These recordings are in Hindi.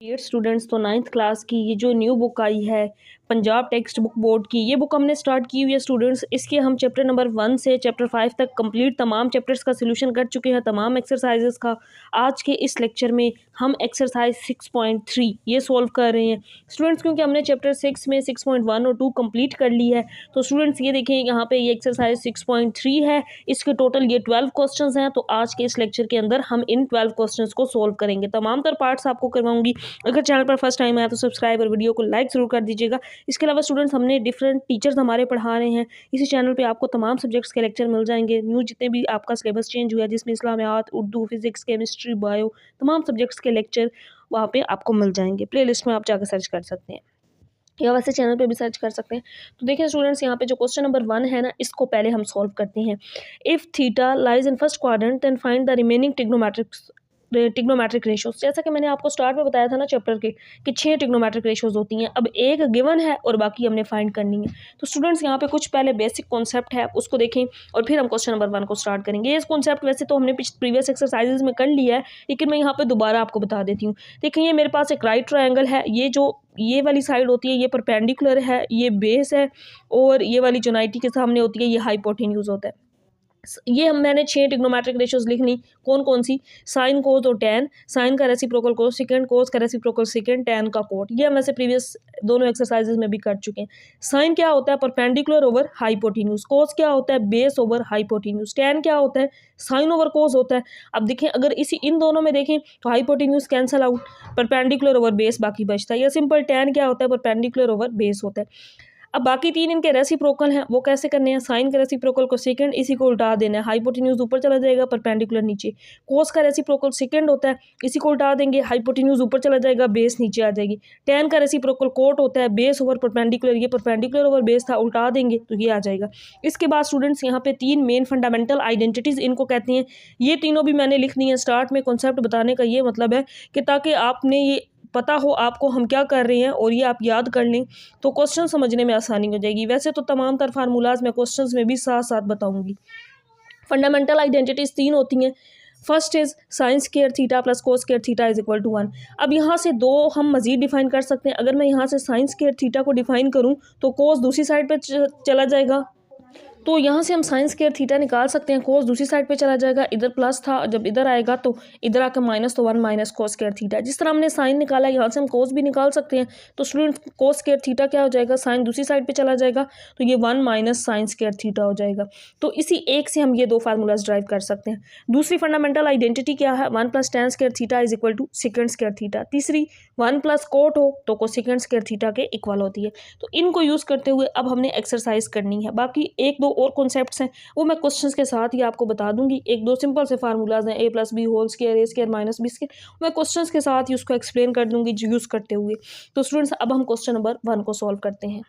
डियर स्टूडेंट्स, तो नाइन्थ क्लास की ये जो न्यू बुक आई है पंजाब टेक्स्ट बुक बोर्ड की, ये बुक हमने स्टार्ट की हुई है स्टूडेंट्स। इसके हम चैप्टर नंबर 1 से चैप्टर 5 तक कंप्लीट तमाम चैप्टर्स का सोल्यूशन कर चुके हैं, तमाम एक्सरसाइजेस का। आज के इस लेक्चर में हम एक्सरसाइज 6.3 ये सॉल्व कर रहे हैं स्टूडेंट्स, क्योंकि हमने चैप्टर 6 में 6.1 और 2 कंप्लीट कर ली है। तो स्टूडेंट्स ये देखें, यहाँ पे ये एक्सरसाइज 6.3 है, इसके टोटल ये 12 क्वेश्चंस हैं। तो आज के इस लेक्चर के अंदर हम इन 12 क्वेश्चंस को सॉल्व करेंगे, तमाम तर पार्ट्स आपको करवाऊंगी। अगर चैनल पर फर्स्ट टाइम आया तो सब्सक्राइब और वीडियो को लाइक ज़रूर कर दीजिएगा। इसके अलावा स्टूडेंट्स, हमने डिफरेंट टीचर्स हमारे पढ़ा रहे हैं, इसी चैनल पे आपको तमाम सब्जेक्ट्स के लेक्चर मिल जाएंगे। न्यू जितने भी आपका सिलेबस चेंज हुआ है, जिसमें इस्लामियात, उर्दू, फिजिक्स, केमिस्ट्री, बायो, तमाम सब्जेक्ट्स के लेक्चर वहाँ पे आपको मिल जाएंगे। प्ले लिस्ट में आप जाकर सर्च कर सकते हैं या वैसे चैनल पे भी सर्च कर सकते हैं। तो देखिए स्टूडेंट्स, यहाँ पे जो क्वेश्चन नंबर 1 है ना, इसको पहले हम सॉल्व करते हैं। If theta lies in first quadrant then find the remaining trigonometric ratios. जैसा कि मैंने आपको स्टार्ट में बताया था ना चैप्टर के, कि 6 टिग्नोमेट्रिक रेशियोज होती हैं। अब एक गिवन है और बाकी हमने फाइंड करनी है। तो स्टूडेंट्स, यहाँ पे कुछ पहले बेसिक कॉन्सेप्ट है, उसको देखें और फिर हम क्वेश्चन नंबर 1 को स्टार्ट करेंगे। ये कॉन्सेप्ट वैसे तो हमने प्रीवियस एक्सरसाइजेज में कर लिया है, लेकिन मैं यहाँ पे दोबारा आपको बता देती हूँ। देखिए, ये मेरे पास एक राइट ट्रायंगल है, ये वाली साइड होती है ये परपेंडिकुलर है, ये बेस है, और ये वाली जो 90 के सामने होती है ये हाइपोटेन्यूज होता है। ये मैंने 6 टिग्नोमेट्रिक रेशियोज लिख ली। कौन कौन सी? साइन, कोस और टैन। साइन का रेसिप्रोकल कोस सेकंड, कोस का रेसिप्रोकल सेकंड, टैन का कोट। ये हम वैसे प्रीवियस दोनों एक्सरसाइजेज में भी कर चुके हैं। साइन क्या होता है? Perpendicular over hypotenuse. कोस क्या होता है? Base over hypotenuse. टैन क्या होता है? साइन ओवर कोस होता है। अब देखें, अगर इन दोनों में देखें तो hypotenuse cancel out, perpendicular over base बाकी बचता है। या सिंपल टैन क्या होता है? परपेंडिकुलर ओवर बेस होता है। अब बाकी 3 इनके रेसिप्रोकल हैं, वो कैसे करने हैं? साइन के रेसिप्रोकल को सेकंड, इसी को उल्टा देना है, हाइपोटेन्यूज ऊपर चला जाएगा, परपेंडिकुलर नीचे। कोस का रेसिप्रोकल सेकंड होता है, इसी को उल्टा देंगे, हाइपोटेन्यूज ऊपर चला जाएगा, बेस नीचे आ जाएगी। टैन का रेसिप्रोकल कोट होता है, बेस ओवर परपेंडिकुलर, ये परपेंडिकुलर ओवर बेस था, उल्टा देंगे तो ये आ जाएगा। इसके बाद स्टूडेंट्स, यहाँ पे 3 मेन फंडामेंटल आइडेंटिटीज इनको कहते हैं। ये तीनों भी मैंने लिख दी है। स्टार्ट में कॉन्सेप्ट बताने का ये मतलब है कि ताकि आपने ये पता हो आपको हम क्या कर रहे हैं और ये आप याद कर लें, तो क्वेश्चन समझने में आसानी हो जाएगी। वैसे तो तमाम तर फार्मूलाज मैं क्वेश्चंस में भी साथ साथ बताऊंगी। फंडामेंटल आइडेंटिटीज 3 होती हैं। First is sine square theta plus cos square theta is equal to 1। अब यहाँ से 2 हम मजीद डिफाइन कर सकते हैं। अगर मैं यहाँ से साइन स्क्वायर थीटा को डिफाइन करूँ तो कोस दूसरी साइड पे चला जाएगा, तो यहाँ से हम साइन स्क्वायर थीटा निकाल सकते हैं। कोस दूसरी साइड पे चला जाएगा, इधर प्लस था, जब इधर आएगा तो इधर आकर माइनस, तो 1 माइनस कोस स्क्वायर थीटा। जिस तरह हमने साइन निकाला, यहाँ से हम कोस भी निकाल सकते हैं। तो स्टूडेंट, कोस स्क्वायर थीटा क्या हो जाएगा? साइन दूसरी साइड पे चला जाएगा, तो ये 1 माइनस साइन स्क्वायर थीटा हो जाएगा। तो इसी एक से हम ये 2 फार्मूलाज ड्राइव कर सकते हैं। दूसरी फंडामेंटल आइडेंटिटी क्या है? 1 plus tan square theta is equal to secant square theta. तीसरी, 1 प्लस कोट हो तो कोसेकेंड स्क्वायर थीटा के इक्वल होती है। तो इनको यूज़ करते हुए अब हमने एक्सरसाइज करनी है। बाकी 1-2 और कॉन्सेप्ट्स हैं, वो मैं क्वेश्चंस के साथ ही आपको बता दूंगी। 1-2 सिंपल से फार्मूलाज हैं, a plus B whole square, A square minus B square, मैं क्वेश्चंस के साथ ही उसको एक्सप्लेन कर दूंगी यूज़ करते हुए। तो स्टूडेंट्स, अब हम क्वेश्चन नंबर 1 को सॉल्व करते हैं।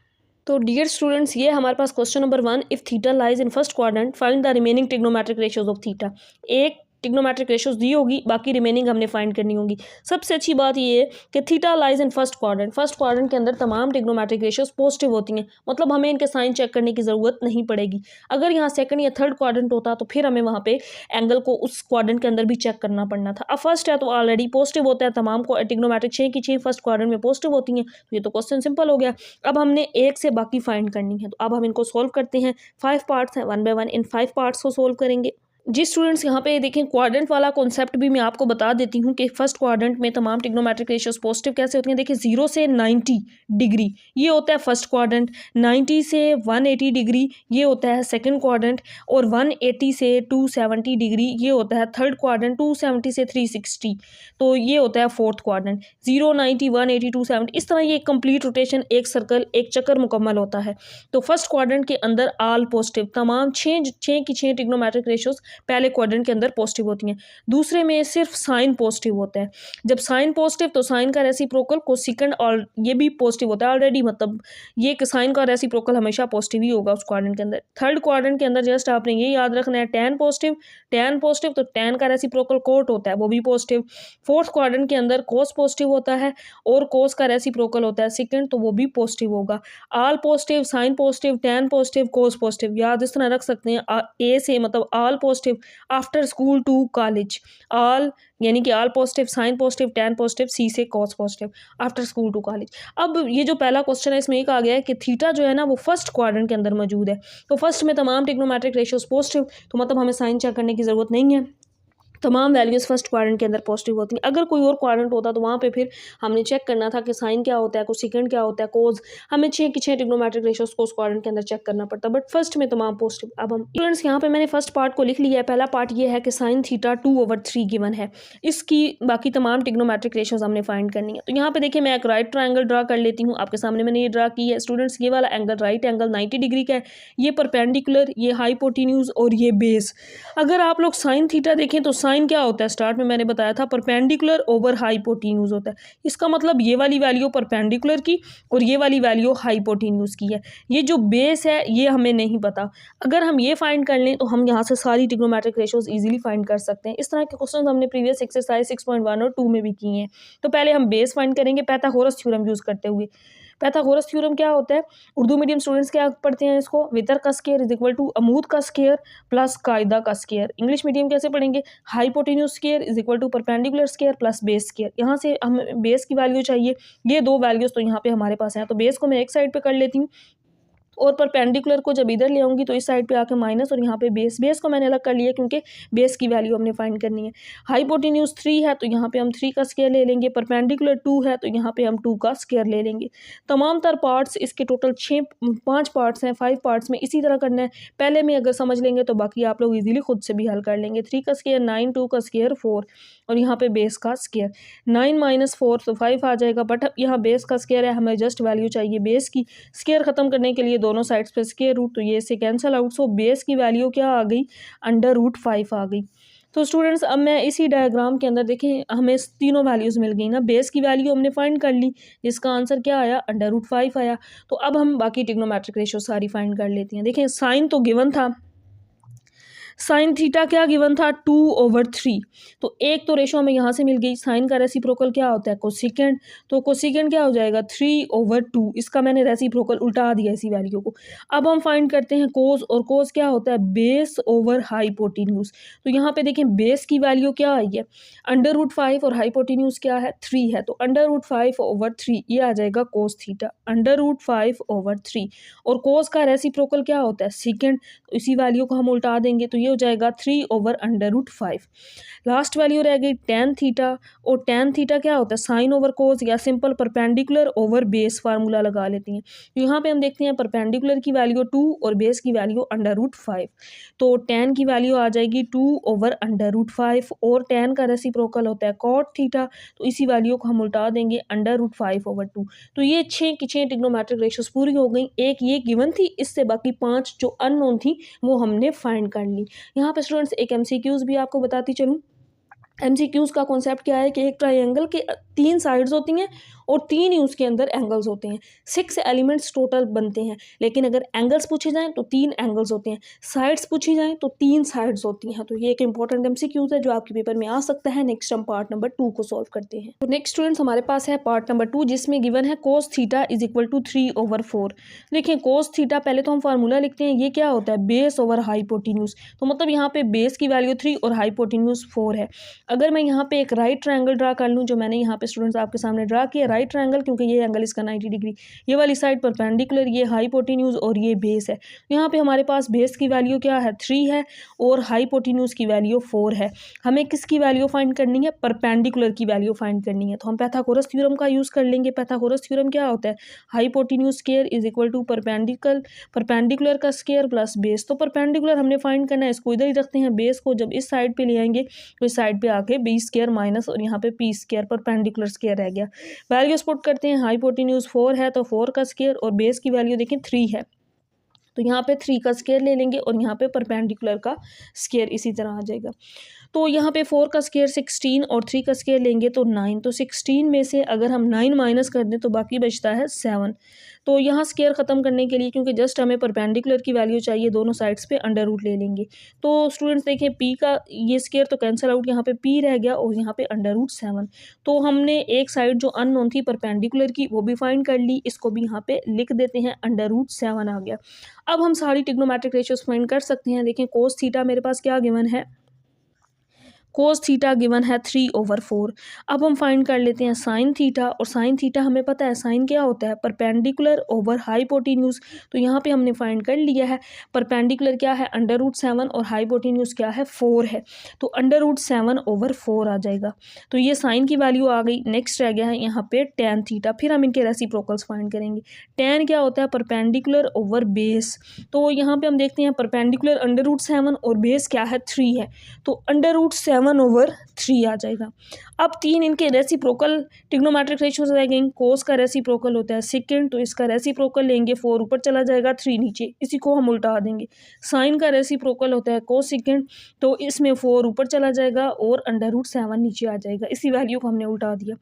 तो डियर स्टूडेंट्स, ये हमारे पास question number 1, if theta lies in first quadrant find the remaining trigonometric ratios of theta. एक टिग्नोमेट्रिक रेशियोज दी होगी, बाकी रिमेनिंग हमने फाइंड करनी होगी। सबसे अच्छी बात ये है कि theta lies in first quadrant, first quadrant के अंदर तमाम टिग्नोमेट्रिक रेशियोज पॉजिटिव होती हैं, मतलब हमें इनके साइन चेक करने की ज़रूरत नहीं पड़ेगी। अगर यहाँ सेकंड या थर्ड क्वाड्रेंट होता तो फिर हमें वहाँ पे एंगल को उस क्वाड्रेंट के अंदर भी चेक करना पड़ना था। अब फर्स्ट है तो ऑलरेडी पॉजिटिव होता है, तमाम को टिग्नोमेट्रिक 6 की 6 फर्स्ट क्वाड्रेंट में पॉजिटिव होती हैं, तो ये तो क्वेश्चन सिंपल हो गया। अब हमने एक से बाकी फाइंड करनी है, तो अब हम इनको सोल्व करते हैं। 5 पार्ट्स हैं, 1 बाय 1 इन 5 पार्ट्स को सोल्व करेंगे। जी स्टूडेंट्स, यहाँ पे देखें, क्वाड्रेंट वाला कॉन्सेप्ट भी मैं आपको बता देती हूँ कि फर्स्ट क्वाड्रेंट में तमाम टिग्नोमेट्रिक रेशियोज पॉजिटिव कैसे होती हैं। देखिए, 0 से 90 डिग्री ये होता है फर्स्ट क्वाड्रेंट, 90 से 180 डिग्री ये होता है सेकंड क्वाड्रेंट, और 180 से 270 डिग्री ये होता है थर्ड क्वाड्रेंट, 270 से 360 तो ये होता है फोर्थ क्वाड्रेंट। 0, 90, 180, 270, इस तरह ये कंप्लीट रोटेशन, एक सर्कल, एक चक्कर मुकम्मल होता है। तो फर्स्ट क्वाड्रेंट के अंदर ऑल पॉजिटिव, तमाम 6 की 6 टिग्नोमेट्रिक रेशियोज पहले क्वाड्रेंट के अंदर पॉजिटिव होती हैं। दूसरे में सिर्फ साइन पॉजिटिव होता है। जब साइन पॉजिटिव तो साइन का रेसिप्रोकल कोसेकेंड और ये भी पॉजिटिव होता है ऑलरेडी, मतलब ये साइन का रेसिप्रोकल हमेशा पॉजिटिव ही होगा उस क्वाड्रेंट के अंदर। थर्ड क्वाड्रेंट के अंदर जस्ट आपने ये याद रखना है, टैन पॉजिटिव तो टैन का रेसिप्रोकल कोट होता है, वो भी पॉजिटिव। फोर्थ क्वाड्रेंट के अंदर कोस पॉजिटिव होता है और कोस का रेसिप्रोकल होता है सेकंड, तो वो भी पॉजिटिव होगा। All positive, sine positive, tan positive, cos positive, याद इस तरह रख सकते हैं। ए से मतलब all positive positive after school to college, all यानी कि all positive, sine positive, tan positive, C से cos positive after school to college. अब ये जो पहला क्वेश्चन है इसमें ये कहा गया है कि थीटा जो है ना वो फर्स्ट क्वाड्रेंट के अंदर मौजूद है, तो फर्स्ट में तमाम ट्रिग्नोमेट्रिक रेशियोज पॉजिटिव, तो मतलब हमें साइन चेक करने की ज़रूरत नहीं है, तमाम वैल्यूज़ फर्स्ट क्वाड्रेंट के अंदर पॉजिटिव होती हैं। अगर कोई और क्वाड्रेंट होता तो वहाँ पे फिर हमने चेक करना था कि साइन क्या होता है, कोसेकेंड क्या होता है, कोज, हमें 6 की 6 ट्रिग्नोमेट्रिक रेशियोज को उस क्वाड्रेंट के अंदर चेक करना पड़ता, बट फर्स्ट में तमाम पॉजिटिव। अब हम स्टूडेंट्स यहाँ पे मैंने फर्स्ट पार्ट को लिख लिया है। पहला पार्ट ये है कि साइन थीटा 2/3 गिवन है, इसकी बाकी तमाम ट्रिग्नोमेट्रिक रेशियोज हमने फाइंड करनी है। तो यहाँ पे देखिए मैं एक राइट ट्रायंगल ड्रा कर लेती हूँ, आपके सामने मैंने ये ड्रा की है स्टूडेंट्स। ये वाला एंगल राइट एंगल 90 डिग्री का है, ये परपेंडिकुलर, ये हाइपोटेन्यूज और ये बेस। अगर आप लोग साइन थीटा देखें तो साइन क्या होता है, स्टार्ट में मैंने बताया था परपेंडिकुलर ओवर हाइपोटेन्यूज होता है। इसका मतलब ये वाली वैल्यू परपेंडिकुलर की और ये वाली वैल्यू हाइपोटेन्यूज की है। ये जो बेस है ये हमें नहीं पता, अगर हम ये फाइंड कर लें तो हम यहाँ से सारी ट्रिग्नोमेट्रिक रेशियोज इजीली फाइंड कर सकते हैं। इस तरह के क्वेश्चन हमने प्रीवियस एक्सरसाइज 6.1 और 2 में भी किए हैं। तो पहले हम बेस फाइंड करेंगे पाइथागोरस थ्योरम यूज करते हुए। पाइथागोरस थ्योरम क्या होता है, उर्दू मीडियम स्टूडेंट्स क्या पढ़ते हैं इसको, वितर का स्क्वायर इज इक्वल टू अमूद का स्क्वायर प्लस कायदा का स्क्वायर। इंग्लिश मीडियम कैसे पढ़ेंगे, hypotenuse square is equal to perpendicular square plus base square. यहाँ से हम बेस की वैल्यू चाहिए, ये दो वैल्यूज तो यहाँ पे हमारे पास हैं, तो बेस को मैं एक साइड पे कर लेती हूँ और परपेंडिकुलर को जब इधर ले आऊँगी तो इस साइड पे आके माइनस, और यहाँ पे बेस को मैंने अलग कर लिया क्योंकि बेस की वैल्यू हमने फाइंड करनी है। हाइपोटेन्यूज 3 है तो यहाँ पे हम 3 का स्क्वायर ले लेंगे, परपेंडिकुलर 2 है तो यहाँ पे हम 2 का स्क्वायर ले लेंगे। तमाम तर पार्ट्स इसके टोटल 5 पार्ट्स हैं, 5 पार्ट्स में इसी तरह करना है। पहले में अगर समझ लेंगे तो बाकी आप लोग इजीली खुद से भी हल कर लेंगे। 3 का स्क्वायर 9, 2 का स्क्वायर 4 और यहाँ पे बेस का स्क्वायर 9 माइनस 4 तो 5 आ जाएगा, बट यहाँ बेस का स्क्वायर है, हमें जस्ट वैल्यू चाहिए बेस की। स्क्वायर खत्म करने के लिए दोनों साइड्स पे स्क्वायर रूट, तो ये से कैंसिल आउट, सो बेस की वैल्यू क्या आ गई, √5 आ गई। तो स्टूडेंट्स अब मैं इसी डायग्राम के अंदर देखें, हमें तीनों वैल्यूज़ मिल गई ना, बेस की वैल्यू हमने फाइंड कर ली जिसका आंसर क्या आया, √5 आया। तो अब हम बाकी ट्रिग्नोमेट्रिक रेशियो सारी फाइंड कर लेती हैं। देखें साइन तो गिवन था, साइन थीटा क्या गिवन था, 2/3, तो एक तो रेशो हमें यहाँ से मिल गई। साइन का रेसिप्रोकल क्या होता है, कोसेकेंड, तो कोसेकेंड क्या हो जाएगा 3/2, इसका मैंने रेसिप्रोकल उल्टा दिया इसी वैल्यू को। अब हम फाइंड करते हैं कोस, और कोस क्या होता है, बेस ओवर हाइपोटेन्यूज। तो यहाँ पे देखें बेस की वैल्यू क्या आई है, √5 और हाइपोटेन्यूज क्या है 3 है, तो √5/3 ये आ जाएगा कोस थीटा, √5/3। और कोस का रेसिप्रोकल क्या होता है, सेकेंड, तो इसी वैल्यू को हम उल्टा देंगे तो ये हो जाएगा 3/√5। लास्ट वैल्यू रह गई टैन थीटा, और टैन थीटा क्या होता है, साइन ओवर कोस या simple perpendicular over base formula लगा लेती हैं। तो यहाँ पे हम देखते हैं परपेंडिकुलर की वैल्यू 2 और बेस की वैल्यू √5, तो टैन की वैल्यू आ जाएगी 2/√5 और टैन का रेसिप्रोकल होता है कॉट थीटा, तो इसी वैल्यू को हम उल्टा देंगे √5/2। तो ये 6 की 6 ट्रिग्नोमेट्रिक रेशियोज पूरी हो गई। एक ये गिवन थी, इससे बाकी 5 जो अननोन थी वो हमने फाइंड कर ली। यहाँ पे स्टूडेंट्स एक MCQs भी आपको बताती चलूँ। MCQs का कॉन्सेप्ट क्या है कि एक ट्रायंगल के 3 साइड्स होती हैं और 3 ही उसके अंदर एंगल्स होते हैं। 6 एलिमेंट्स टोटल बनते हैं, लेकिन अगर एंगल्स पूछे जाएं तो 3 एंगल्स होते हैं, साइड्स पूछी जाएं तो 3 साइड्स होती हैं। तो ये एक इंपॉर्टेंट MCQs है जो आपके पेपर में आ सकता है। नेक्स्ट हम पार्ट नंबर 2 को सॉल्व करते हैं। तो नेक्स्ट स्टूडेंट्स हमारे पास है पार्ट नंबर 2, जिसमें गिवन है cos theta is equal to 3/4। देखिए कोस थीटा, पहले तो हम फार्मूला लिखते हैं, ये क्या होता है, बेस ओवर हाइपोटेन्यूज। तो मतलब यहाँ पे बेस की वैल्यू 3 और हाइपोटेन्यूज 4 है। अगर मैं यहाँ पे एक राइट ट्रायंगल ड्रा कर लूँ, जो मैंने यहाँ पे स्टूडेंट्स आपके सामने ड्रा किया राइट ट्रायंगल, क्योंकि ये एंगल इसका 90 डिग्री, ये वाली साइड परपेंडिकुलर, ये हाइपोटेन्यूज और ये बेस है। यहाँ पे हमारे पास बेस की वैल्यू क्या है 3 है और हाइपोटेन्यूज की वैल्यू 4 है। हमें किसकी वैल्यू फाइंड करनी है, परपेंडिकुलर की वैल्यू फाइंड करनी है। तो हम पाइथागोरस थ्योरम का यूज़ कर लेंगे। पाइथागोरस थ्योरम क्या होता है, hypotenuse square is equal to perpendicular का स्क्वायर प्लस बेस। तो परपेंडिकुलर हमने फाइंड करना है, इसको इधर ही रखते हैं, बेस को जब इस साइड पे ले आएंगे तो इस साइड पे आके b² माइनस और यहाँ पे p² परपेंडिकुलर स्क्वायर रह गया। वैल्यूज पुट करते हैं, हाइपोटेन्यूज 4 है तो 4 का स्क्वायर और बेस की वैल्यू देखें 3 है, तो यहाँ पे 3 का स्क्वायर ले लेंगे और यहाँ पे परपेंडिकुलर का स्क्वायर इसी तरह आ जाएगा। तो यहाँ पे 4 का स्क्वायर 16 और 3 का स्क्वायर लेंगे तो 9, तो 16 में से अगर हम 9 माइनस कर दें तो बाकी बचता है 7। तो यहाँ स्केयर ख़त्म करने के लिए, क्योंकि जस्ट हमें परपेंडिकुलर की वैल्यू चाहिए, दोनों साइड्स पे अंडर रूट ले लेंगे। तो स्टूडेंट्स देखें पी का ये स्केयर तो कैंसिल आउट, यहाँ पे पी रह गया और यहाँ पे अंडर रूट 7। तो हमने एक साइड जो अननोन थी परपेंडिकुलर की वो भी फाइंड कर ली, इसको भी यहाँ पे लिख देते हैं, अंडर रूट 7 आ गया। अब हम सारी ट्रिग्नोमेट्रिक रेशियोज फाइंड कर सकते हैं। देखें कोस थीटा मेरे पास क्या गिवन है, कोस थीटा गिवन है 3/4। अब हम फाइंड कर लेते हैं साइन थीटा, और साइन थीटा हमें पता है साइन क्या होता है, परपेंडिकुलर ओवर हाइपोटेन्यूज। तो यहाँ पे हमने फाइंड कर लिया है, परपेंडिकुलर क्या है अंडर रूट 7 और हाइपोटेन्यूज क्या है 4 है, तो अंडर रूट 7/4 आ जाएगा। तो ये साइन की वैल्यू आ गई। नेक्स्ट रह गया है यहाँ पे टेन थीटा, फिर हम इनके रेसिप्रोकल्स फाइंड करेंगे। टेन क्या होता है, परपेंडिकुलर ओवर बेस। तो यहाँ पे हम देखते हैं परपेंडिकुलर अंडर रूट 7 और बेस क्या है 3 है, तो अंडर रूट 7/3 आ जाएगा। अब तीन इनके रेसिप्रोकल ट्रिग्नोमेट्रिक रेशियोज रह गई। कोस का रेसिप्रोकल होता है सेकंड, तो इसका रेसिप्रोकल लेंगे 4 ऊपर चला जाएगा 3 नीचे, इसी को हम उल्टा देंगे। साइन का रेसिप्रोकल होता है कोस सेकंड, तो इसमें 4 ऊपर चला जाएगा और अंडर रूट 7 नीचे आ जाएगा, इसी वैल्यू को हमने उल्टा दिया।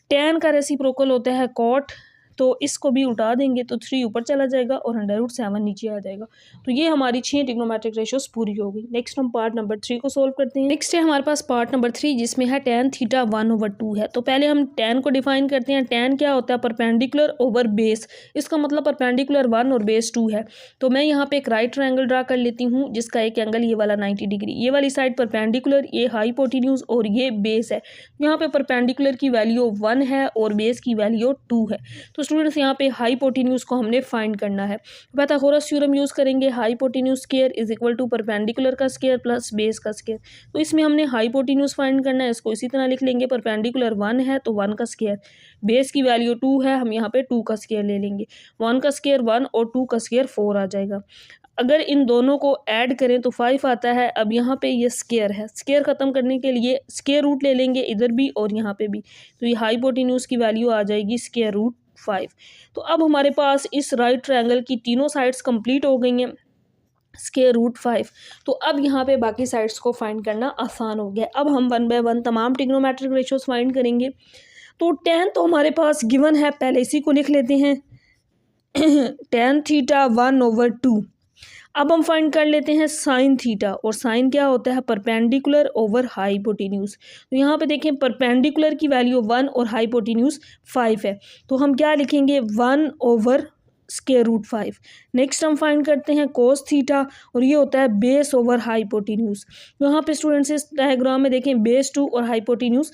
टेन का रेसिप्रोकल होता है कॉट, तो इसको भी उल्टा देंगे तो 3 ऊपर चला जाएगा और अंडर रूट 7 नीचे आ जाएगा। तो ये हमारी 6 ट्रिग्नोमेट्रिक रेशियोज पूरी हो गई। नेक्स्ट हम पार्ट नंबर 3 को सोल्व करते हैं। नेक्स्ट है हमारे पास पार्ट नंबर 3, जिसमें है टेन थीटा 1/2 है। तो पहले हम टेन को डिफाइन करते हैं। टेन क्या होता है, परपेंडिकुलर ओवर बेस, इसका मतलब परपेंडिकुलर 1 और बेस 2 है। तो मैं यहाँ पे एक राइट ट्रायंगल ड्रा कर लेती हूँ, जिसका एक एंगल ये वाला 90 डिग्री, ये वाली साइड परपेंडिकुलर, ये हाइपोटेन्यूज और ये बेस है। यहाँ पे परपेंडिकुलर की वैल्यू 1 है और बेस की वैल्यू 2 है। तो स्टूडेंट्स यहाँ पे हाइपोटेन्यूज को हमने फाइंड करना है। पाइथागोरस थ्योरम यूज करेंगे, hypotenuse square is equal to perpendicular का स्क्वायर प्लस बेस का स्क्वायर। तो इसमें हमने हाइपोटेन्यूज फाइंड करना है, इसको इसी तरह लिख लेंगे, परपेंडिकुलर 1 है तो 1 का स्क्वायर, बेस की वैल्यू 2 है, हम यहाँ पे 2 का स्क्वायर ले लेंगे। 1 का स्क्वायर 1 और 2 का स्क्वायर 4 आ जाएगा। अगर इन दोनों को ऐड करें तो 5 आता है। अब यहाँ पे ये स्क्वायर है, स्क्वायर खत्म करने के लिए स्क्वायर रूट ले लेंगे इधर भी और यहाँ पे भी, तो ये हाइपोटेन्यूज की वैल्यू आ जाएगी स्क्वायर रूट 5। तो अब हमारे पास इस राइट ट्रायंगल की तीनों साइड्स कंप्लीट हो गई हैं, स्क्वायर रूट 5। तो अब यहाँ पे बाकी साइड्स को फाइंड करना आसान हो गया। अब हम 1 बाय 1 तमाम ट्रिग्नोमेट्रिक रेशियोज फाइंड करेंगे। तो टेन तो हमारे पास गिवन है, पहले इसी को लिख लेते हैं टेन थीटा 1/2। अब हम फाइंड कर लेते हैं साइन थीटा, और साइन क्या होता है, परपेंडिकुलर ओवर हाइपोटेन्यूज। तो यहाँ पे देखें परपेंडिकुलर की वैल्यू 1 और हाइपोटेन्यूज 5 है, तो हम क्या लिखेंगे 1/√5। नेक्स्ट हम फाइंड करते हैं कोस थीटा, और ये होता है बेस ओवर हाइपोटेन्यूज। यहाँ पे स्टूडेंट्स इस डायग्राम में देखें बेस 2 और हाइपोटेन्यूज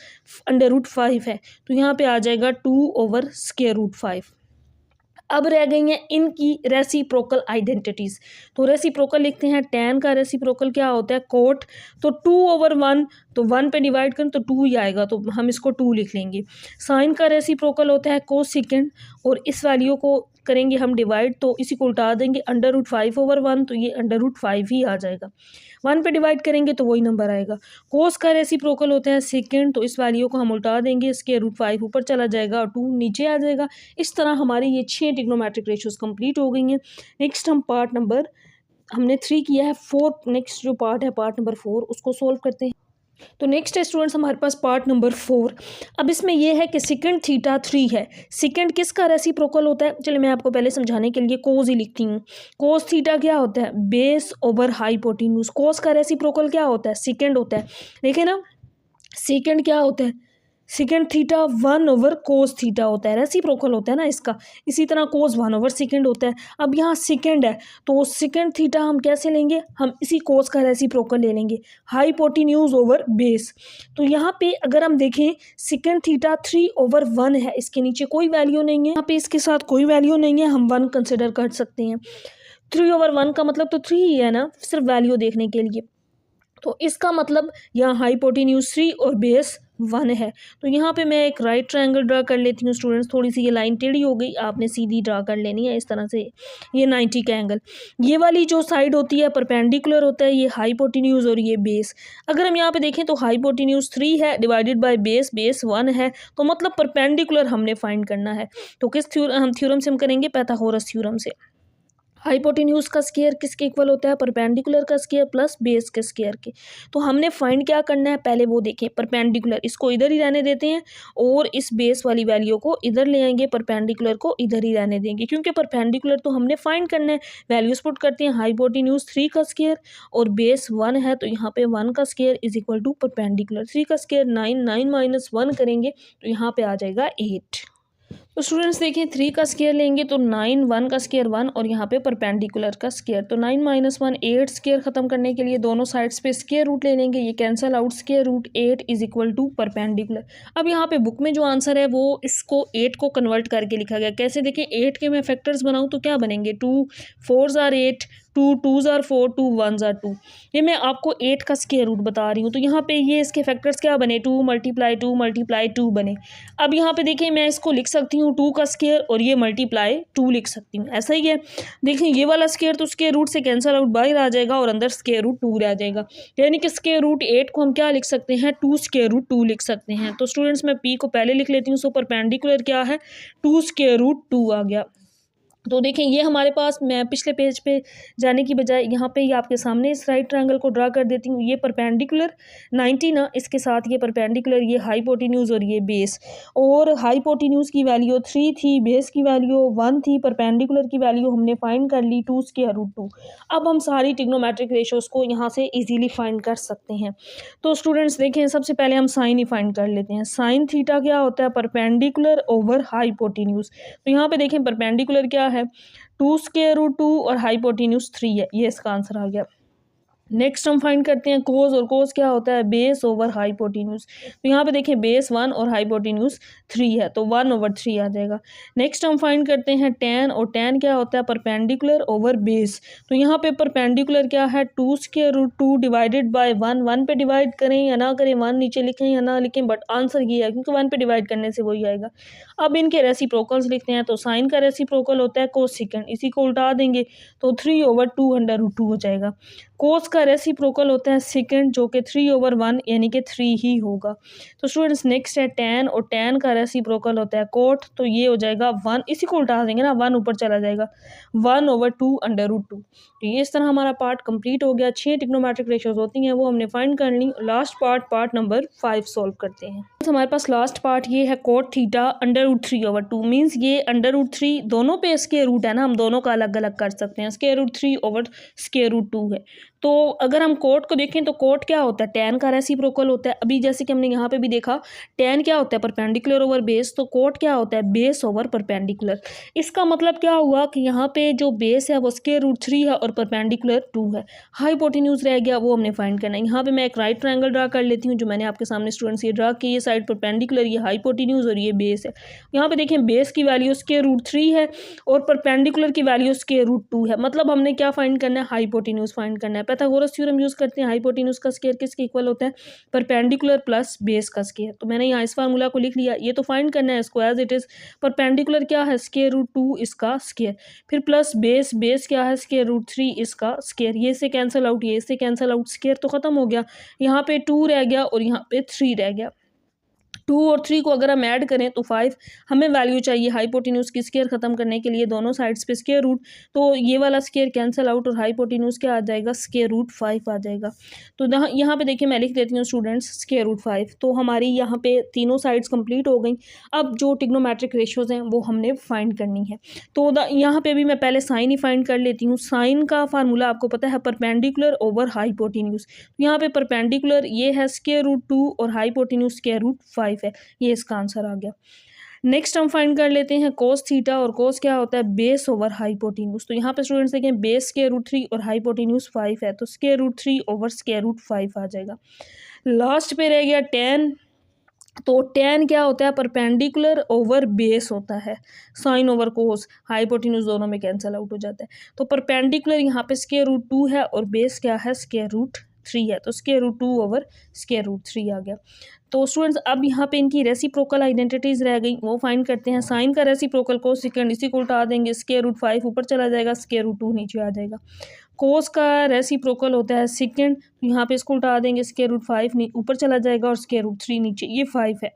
√5 है, तो यहाँ पे आ जाएगा 2/√5। अब रह गई हैं इनकी रेसिप्रोकल आइडेंटिटीज। तो रेसिप्रोकल लिखते हैं, टेन का रेसिप्रोकल क्या होता है कोट, तो 2/1, तो 1 पे डिवाइड करें तो 2 ही आएगा, तो हम इसको 2 लिख लेंगे। साइन का रेसिप्रोकल होता है कोसेकेंड, और इस वैल्यू को करेंगे हम डिवाइड, तो इसी को उल्टा देंगे √5/1, तो ये √5 ही आ जाएगा। 1 पे डिवाइड करेंगे तो वही नंबर आएगा। कोस का रेसिप्रोकल होता है सेकंड, तो इस वैल्यू को हम उल्टा देंगे, इसके √5 ऊपर चला जाएगा और 2 नीचे आ जाएगा। इस तरह हमारी ये 6 ट्रिग्नोमेट्रिक रेशियोज कंप्लीट हो गई हैं। नेक्स्ट हम पार्ट नंबर हमने 3 किया है, 4 नेक्स्ट जो पार्ट है पार्ट नंबर 4 उसको सोल्व करते हैं। तो नेक्स्ट है स्टूडेंट्स हमारे पास पार्ट नंबर 4। अब इसमें यह है कि सेकंड थीटा 3 है। सेकंड किसका रेसिप्रोकल होता है, चलिए मैं आपको पहले समझाने के लिए कोस ही लिखती हूँ। कोस थीटा क्या होता है, बेस ओवर हाइपोटेन्यूज। कोस का रेसिप्रोकल क्या होता है, सेकंड होता है। देखिए ना, सेकंड क्या होता है, सेकंड थीटा 1/कोस थीटा होता है, रेसिप्रोकल होता है ना इसका। इसी तरह कोस 1/सेकंड होता है। अब यहाँ सेकंड है, तो सेकंड थीटा हम कैसे लेंगे, हम इसी कोस का रेसिप्रोकल ले लेंगे, हाइपोटेन्यूज ओवर बेस। तो यहाँ पे अगर हम देखें सेकंड थीटा 3/1 है, इसके नीचे कोई वैल्यू नहीं है, यहाँ पे इसके साथ कोई वैल्यू नहीं है, हम 1 कंसिडर कर सकते हैं। 3/1 का मतलब तो 3 ही है ना, सिर्फ वैल्यू देखने के लिए। तो इसका मतलब यहाँ हाइपोटेन्यूज 3 और बेस 1 है। तो यहाँ पे मैं एक राइट ट्रायंगल ड्रा कर लेती हूँ स्टूडेंट्स। थोड़ी सी ये लाइन टेढ़ी हो गई, आपने सीधी ड्रा कर लेनी है इस तरह से। ये 90 का एंगल, ये वाली जो साइड होती है परपेंडिकुलर होता है, ये हाइपोटेन्यूज और ये बेस। अगर हम यहाँ पे देखें तो हाइपोटेन्यूज 3 है डिवाइडेड बाय बेस 1 है, तो मतलब परपेंडिकुलर हमने फाइंड करना है। तो किस हम थ्योरम से हम करेंगे, पाइथागोरस थ्योरम से। हाइपोटेन्यूज का स्केयर किसके इक्वल होता है, परपेंडिकुलर का स्केयर प्लस बेस के स्केयर के। तो हमने फाइंड क्या करना है, पहले वो देखें परपेंडिकुलर, इसको इधर ही रहने देते हैं और इस बेस वाली वैल्यू को इधर ले आएंगे, परपेंडिकुलर को इधर ही रहने देंगे, क्योंकि परपेंडिकुलर तो हमने फाइंड करना है। वैल्यूज पुट करते हैं, हाइपोटेन्यूज 3 का स्केयर और बेस 1 है, तो यहाँ पे 1 का square is equal to perpendicular 3 का स्केयर 9, 9 माइनस 1 करेंगे तो यहाँ पे आ जाएगा 8। तो स्टूडेंट्स देखिए 3 का स्केयर लेंगे तो 9, 1 का स्केयर 1 और यहाँ पे परपेंडिकुलर का स्केयर, तो 9 माइनस 1 8। स्केयर खत्म करने के लिए दोनों साइड्स पे स्केयर रूट ले लेंगे, ये cancel out, square root 8 is equal to perpendicular. अब यहाँ पे बुक में जो आंसर है वो इसको 8 को कन्वर्ट करके लिखा गया। कैसे देखें, 8 के मैं फैक्टर्स बनाऊँ तो क्या बनेंगे, 2 4s are 8, 2 2s are 4, 2 1s are 2। ये मैं आपको 8 का स्केयर रूट बता रही हूँ, तो यहाँ पे ये इसके फैक्टर्स क्या बने, 2 मल्टीप्लाई 2 मल्टीप्लाई 2 बने। अब यहाँ पे देखिए मैं इसको लिख सकती हूँ 2 का स्केयर और ये मल्टीप्लाई 2 लिख सकती हूँ, ऐसा ही है। देखिए ये वाला स्केयर तो स्केयर रूट से कैंसिल आउट बाहर आ जाएगा और अंदर स्केयर रूट 2 रह जाएगा, यानी कि स्केयर रूट 8 को हम क्या लिख सकते हैं, 2 स्केयर रूट 2 लिख सकते हैं। तो स्टूडेंट्स मैं पी को पहले लिख लेती हूँ, सो परपेंडिकुलर क्या है, 2 स्केयर रूट 2 आ गया। तो देखें ये हमारे पास, मैं पिछले पेज पे जाने की बजाय यहाँ पे ये आपके सामने इस राइट ट्रायंगल को ड्रा कर देती हूँ। ये परपेंडिकुलर 90 ना, इसके साथ ये परपेंडिकुलर, ये हाइपोटेन्यूज और ये बेस, और हाइपोटेन्यूज की वैल्यू 3 थी, बेस की वैल्यू 1 थी, परपेंडिकुलर की वैल्यू हमने फाइंड कर ली 2 स्क्वायर रूट 2। अब हम सारी ट्रिग्नोमेट्रिक रेशियोज को यहाँ से ईजीली फाइंड कर सकते हैं। तो स्टूडेंट्स देखें सबसे पहले हम साइन ही फाइंड कर लेते हैं। साइन थीटा क्या होता है, परपेंडिकुलर ओवर हाइपोटेन्यूज। तो यहाँ पे देखें परपेंडिकुलर क्या है, 2 स्क्वायर रूट 2 और हाइपोटेन्यूज 3 है, ये इसका आंसर आ गया। नेक्स्ट हम फाइंड करते हैं कोस, और कोस क्या होता है, बेस ओवर हाइपोटेन्यूज। तो यहाँ पे देखें बेस 1 और हाइपोटेन्यूज 3 है, तो 1/3 आ जाएगा। नेक्स्ट हम फाइंड करते हैं टेन, और टेन क्या होता है, परपेंडिकुलर ओवर बेस। तो यहाँ पे परपेंडिकुलर क्या है, 2 स्क्वायर रूट 2 डिवाइडेड बाय 1। 1 पे डिवाइड करें या ना करें, 1 नीचे लिखें या ना लिखें, बट आंसर ये है क्योंकि 1 पे डिवाइड करने से वही आएगा। अब इनके रेसिप्रोकल्स लिखते हैं, तो साइन का रेसिप्रोकल होता है कोसेकेंड, इसी को उल्टा देंगे तो 3/2 हो जाएगा। कोस का रेसिप्रोकल होता है सेकंड, जो कि 3/1 यानी कि 3 ही होगा। तो स्टूडेंट्स नेक्स्ट है टैन, और टैन का रेसिप्रोकल होता है कोट, तो ये हो जाएगा 1, इसी को उल्टा देंगे ना, 1 ऊपर चला जाएगा, 1/2 तो ये इस तरह हमारा पार्ट कंप्लीट हो गया। 6 ट्रिग्नोमेट्रिक रेशियोज होती हैं वो हमने फाइंड कर ली। लास्ट पार्ट नंबर 5 सॉल्व करते हैं। हमारे पास लास्ट पार्ट ये है कोट थीटा √3/2, मीन्स ये √3 दोनों पे स्क्वायर रूट है ना, हम दोनों का अलग अलग कर सकते हैं। √3/√2 है। तो अगर हम कोट को देखें तो कोट क्या होता है, टैन का रेसिप्रोकल होता है। अभी जैसे कि हमने यहाँ पे भी देखा टैन क्या होता है, परपेंडिकुलर ओवर बेस, तो कोट क्या होता है, बेस ओवर परपेंडिकुलर। इसका मतलब क्या हुआ कि यहाँ पे जो बेस है वो √3 है और परपेंडिकुलर 2 है। हाइपोटेन्यूज रह गया, वो हमने फाइंड करना है। यहाँ पे मैं एक राइट ट्रायंगल ड्रा कर लेती हूँ, जो मैंने आपके सामने स्टूडेंट्स ये ड्रा की, ये साइड परपेंडिकुलर, ये हाइपोटेन्यूज और ये बेस है। यहाँ पे देखें बेस की वैल्यू √3 है और परपेंडिकुलर की वैल्यू √2 है। मतलब हमने क्या फाइंड करना है, हाइपोटेन्यूज फाइंड करना है। पाइथागोरस थ्योरम यूज करते हैं, हाइपोटेन्यूज का स्क्वायर किसके इक्वल होता है, परपेंडिकुलर प्लस बेस का स्क्वायर। तो मैंने यहाँ इस फार्मूला को लिख लिया, ये तो फाइंड करना है इसको एज इट इज। परपेंडिकुलर क्या है, √2 इसका स्क्वायर, फिर प्लस बेस, बेस क्या है, √3 इसका स्क्वायर। ये से कैंसिल आउट, ये से कैंसिल आउट, स्क्वायर तो खत्म हो गया, यहाँ पे 2 रह गया और यहाँ पे 3 रह गया। 2 और 3 को अगर हम ऐड करें तो 5 हमें वैल्यू चाहिए हाइपोटेन्यूज की स्क्वायर खत्म करने के लिए, दोनों साइड्स पे स्क्वायर रूट, तो ये वाला स्क्वायर कैंसिल आउट और हाइपोटेन्यूज क्या आ जाएगा, √5 आ जाएगा। तो यहाँ पे देखिए मैं लिख देती हूँ स्टूडेंट्स √5। तो हमारी यहाँ पे तीनों साइड्स कंप्लीट हो गई। अब जो ट्रिग्नोमेट्रिक रेशियोज हैं वो हमने फाइंड करनी है। तो यहाँ पे भी मैं पहले साइन ही फाइंड कर लेती हूँ। साइन का फार्मूला आपको पता है, परपेंडिकुलर ओवर हाइपोटेन्यूज। यहाँ पे परपेंडिकुलर ये है √2 और हाइपोटेन्यूज √5 है, ये इसका आंसर आ गया। नेक्स्ट हम फाइंड कर लेते हैं कोस थीटा, और कोस क्या होता है, बेस ओवर हाइपोटेन्यूज। तो यहाँ पे स्टूडेंट्स देखें बेस √3 और हाइपोटेन्यूज 5 है, तो √3/√5 आ जाएगा। लास्ट पे रह गया टेन, तो टेन क्या होता है, परपेंडिकुलर ओवर बेस होता है। साइन ओवर कोस, हाइपोटेन्यूज दोनों में कैंसिल आउट हो जाता है। तो परपेंडिकुलर यहाँ पे √2 है और बेस क्या है, √3 है, तो √2/√3 आ गया। तो स्टूडेंट्स अब यहाँ पे इनकी रेसिप्रोकल आइडेंटिटीज रह गई, वो फाइंड करते हैं। साइन का रेसिप्रोकल कोसेकेंड, इसी को उल्टा देंगे, √5 ऊपर चला जाएगा, √2 नीचे आ जाएगा। कोस का रेसिप्रोकल होता है सेकेंड, तो यहाँ पे इसको उल्टा देंगे, √5 ऊपर चला जाएगा और √3 नीचे, ये 5 है।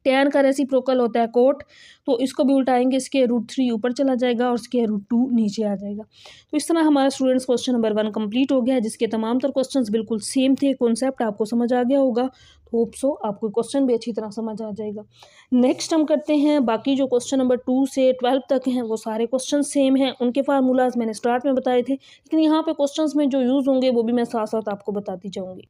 tan का रेसिप्रोकल होता है कोट, तो इसको भी उल्टाएंगे, √3 ऊपर चला जाएगा और √2 नीचे आ जाएगा। तो इस तरह हमारा स्टूडेंट्स क्वेश्चन नंबर 1 कंप्लीट हो गया है, जिसके तमाम तर क्वेश्चंस बिल्कुल सेम थे। कॉन्सेप्ट आपको समझ आ गया होगा, तो होप सो आपको क्वेश्चन भी अच्छी तरह समझ आ जाएगा। नेक्स्ट हम करते हैं बाकी जो क्वेश्चन नंबर 2 से 12 तक हैं, वो सारे क्वेश्चन सेम हैं। उनके फार्मूलाज मैंने स्टार्ट में बताए थे, लेकिन यहाँ पे क्वेश्चंस में जो यूज़ होंगे वो भी मैं साथ साथ आपको बताती जाऊँगी।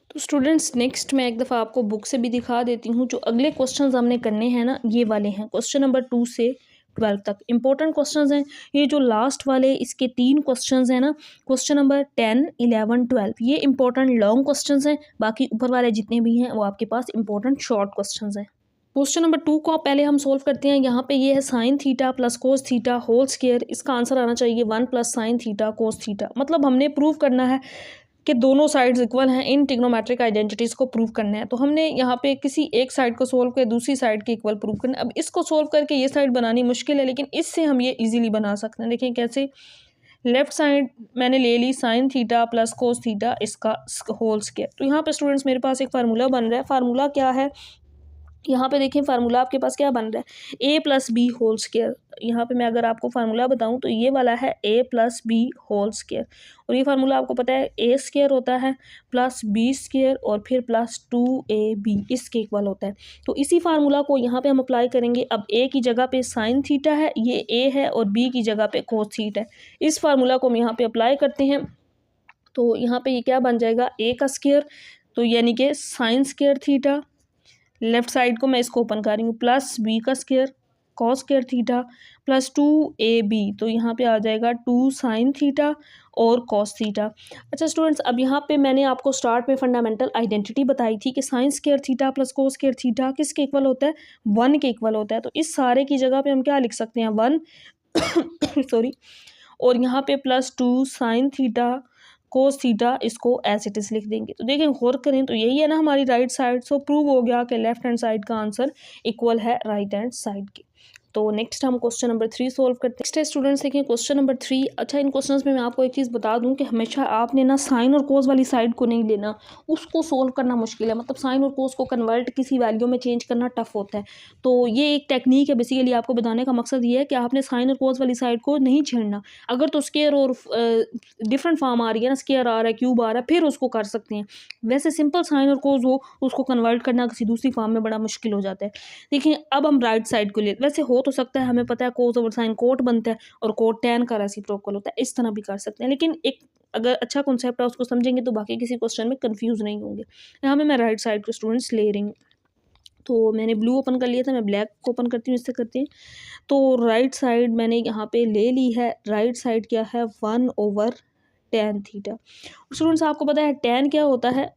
तो स्टूडेंट्स नेक्स्ट मैं एक दफ़ा आपको बुक से भी दिखा देती हूँ। जो अगले क्वेश्चंस हमने करने हैं ना, ये वाले हैं क्वेश्चन नंबर 2 से 12 तक इंपॉर्टेंट क्वेश्चंस हैं। ये जो लास्ट वाले इसके 3 क्वेश्चंस हैं ना, क्वेश्चन नंबर 10, 11, 12, ये इंपॉर्टेंट लॉन्ग क्वेश्चंस हैं। बाकी ऊपर वाले जितने भी हैं वो आपके पास इंपॉर्टेंट शॉर्ट क्वेश्चंस हैं। क्वेश्चन नंबर 2 को पहले हम सोल्व करते हैं। यहाँ पे ये है sine theta plus cos theta whole square. इसका आंसर आना चाहिए 1 plus sine theta cos theta. मतलब हमने प्रूव करना है कि दोनों साइड्स इक्वल हैं। इन ट्रिग्नोमेट्रिक आइडेंटिटीज़ को प्रूव करना है, तो हमने यहाँ पे किसी एक साइड को सोल्व कर दूसरी साइड के इक्वल प्रूव करना है। अब इसको सोल्व करके ये साइड बनानी मुश्किल है, लेकिन इससे हम ये इजीली बना सकते हैं। देखिए कैसे, लेफ्ट साइड मैंने ले ली sine theta plus cos theta, इसका होल स्क्वायर। तो यहाँ पे स्टूडेंट्स मेरे पास एक फार्मूला बन रहा है। फार्मूला क्या है, यहाँ पे देखिए फार्मूला आपके पास क्या बन रहा है, a plus B whole square. यहाँ पे मैं अगर आपको फार्मूला बताऊँ तो ये वाला है a plus B whole square, और ये फार्मूला आपको पता है a स्क्वायर होता है प्लस b स्क्वायर और फिर प्लस 2ab, इसके इक्वल होता है। तो इसी फार्मूला को यहाँ पे हम अप्लाई करेंगे। अब a की जगह पे साइन थीटा है, ये a है, और b की जगह पे कोस थीटा है। इस फार्मूला को हम यहाँ पे अप्लाई करते हैं, तो यहाँ पे ये क्या बन जाएगा, a का स्क्वायर, तो यानी कि sign square theta, left side को मैं इसको ओपन कर रही हूँ, प्लस बी का square cos square theta plus 2ab, तो यहाँ पे आ जाएगा 2 साइन थीटा और कॉस थीटा। अच्छा स्टूडेंट्स, अब यहाँ पे मैंने आपको स्टार्ट में फंडामेंटल आइडेंटिटी बताई थी कि sign square theta plus cos square theta किसके इक्वल होता है, 1 के इक्वल होता है। तो इस सारे की जगह पे हम क्या लिख सकते हैं, 1 सॉरी, और यहाँ पे plus 2 sign theta cos theta, इसको एज इट इज लिख देंगे। तो देखिए गौर करें तो यही है ना हमारी राइट साइड। सो प्रूव हो गया कि लेफ्ट हैंड साइड का आंसर इक्वल है राइट हैंड साइड के। तो नेक्स्ट हम क्वेश्चन नंबर 3 सोल्व करते हैं। नेक्स्ट है स्टूडेंट्स देखिए क्वेश्चन नंबर 3। अच्छा इन क्वेश्चंस में मैं आपको एक चीज़ बता दूं कि हमेशा आपने ना साइन और कोस वाली साइड को नहीं लेना, उसको सोल्व करना मुश्किल है। मतलब साइन और कोस को कन्वर्ट किसी वैल्यू में चेंज करना टफ होता है। तो ये एक टेक्निक है, बेसिकली आपको बताने का मकसद ये है कि आपने साइन और कोस वाली साइड को नहीं छेड़ना। अगर तो स्क्वायर और डिफरेंट फॉर्म आ रही है ना, स्क्वायर आ रहा है, क्यूब आ रहा है, फिर उसको कर सकते हैं। वैसे सिंपल साइन और कोस हो उसको कन्वर्ट करना किसी दूसरी फॉर्म में बड़ा मुश्किल हो जाता है। देखिए अब हम राइट साइड को ले, वैसे हो तो सकता है, हमें पता है कोस ओवर साइन कोट बनता है और कोट tan का रेसिप्रोकल होता है, इस तरह भी कर सकते हैं। लेकिन एक अगर अच्छा कॉन्सेप्ट है उसको समझेंगे तो बाकी किसी क्वेश्चन में कंफ्यूज नहीं होंगे। यहाँ में मैं राइट साइड को स्टूडेंट्स ले रही हूँ, तो मैंने ब्लू ओपन कर लिया था, मैं ब्लैक को ओपन करती हूँ, इससे करती हूँ। तो राइट साइड मैंने यहाँ पे ले ली है। राइट साइड क्या है, 1/tan थीटा। स्टूडेंट्स आपको पता है tan क्या होता है,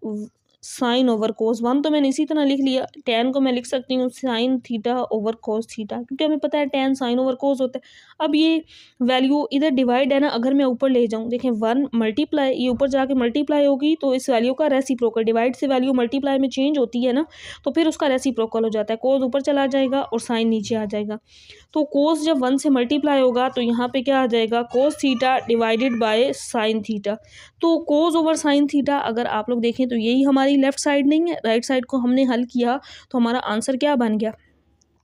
साइन ओवर कोस। 1 तो मैंने इसी तरह लिख लिया, tan को मैं लिख सकती हूँ sine theta over cos theta, क्योंकि हमें पता है tan साइन ओवर कोस होता है। अब ये वैल्यू इधर डिवाइड है ना, अगर मैं ऊपर ले जाऊँ, देखें 1 मल्टीप्लाई, ये ऊपर जाके मल्टीप्लाई होगी तो इस वैल्यू का रेसिप्रोकल, डिवाइड से वैल्यू मल्टीप्लाई में चेंज होती है ना, तो फिर उसका रेसिप्रोकल हो जाता है। कोस ऊपर चला जाएगा और साइन नीचे आ जाएगा। तो कोस जब 1 से मल्टीप्लाई होगा तो यहाँ पे क्या आ जाएगा, cos theta divided by sine theta. तो कोस ओवर साइन थीटा अगर आप लोग देखें तो यही हमारी लेफ्ट साइड नहीं है। राइट साइड को हमने हल किया तो हमारा आंसर क्या बन गया,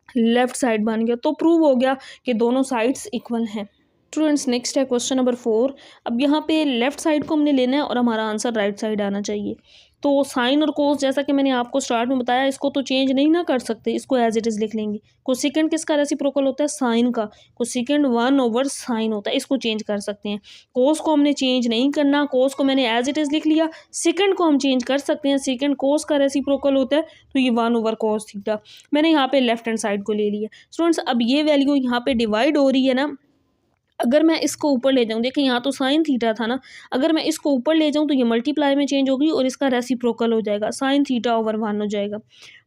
लेफ्ट साइड बन गया। तो प्रूव हो गया कि दोनों साइड्स इक्वल हैं। स्टूडेंट्स नेक्स्ट है क्वेश्चन नंबर 4। अब यहाँ पे लेफ्ट साइड को हमने लेना है और हमारा आंसर राइट साइड आना चाहिए। तो साइन और कोस जैसा कि मैंने आपको स्टार्ट में बताया, इसको तो चेंज नहीं ना कर सकते, इसको एज इट इज़ लिख लेंगे। कोसेकेंड किसका रेसिप्रोकल होता है, साइन का। कोसेकेंड 1/sin होता है, इसको चेंज कर सकते हैं। कोस को हमने चेंज नहीं करना, कोस को मैंने एज इट इज़ लिख लिया। सेकंड को हम चेंज कर सकते हैं, सेकंड कोस का रेसिप्रोकल होता है, तो ये 1/cos थीटा। मैंने यहाँ पे लेफ्ट हैंड साइड को ले लिया। स्टूडेंट्स अब ये वैल्यू यहाँ पे डिवाइड हो रही है ना, अगर मैं इसको ऊपर ले जाऊँ, देखिए यहाँ तो साइन थीटा था ना, अगर मैं इसको ऊपर ले जाऊँ तो ये मल्टीप्लाई में चेंज होगी और इसका रेसिप्रोकल हो जाएगा, साइन थीटा ओवर 1 हो जाएगा,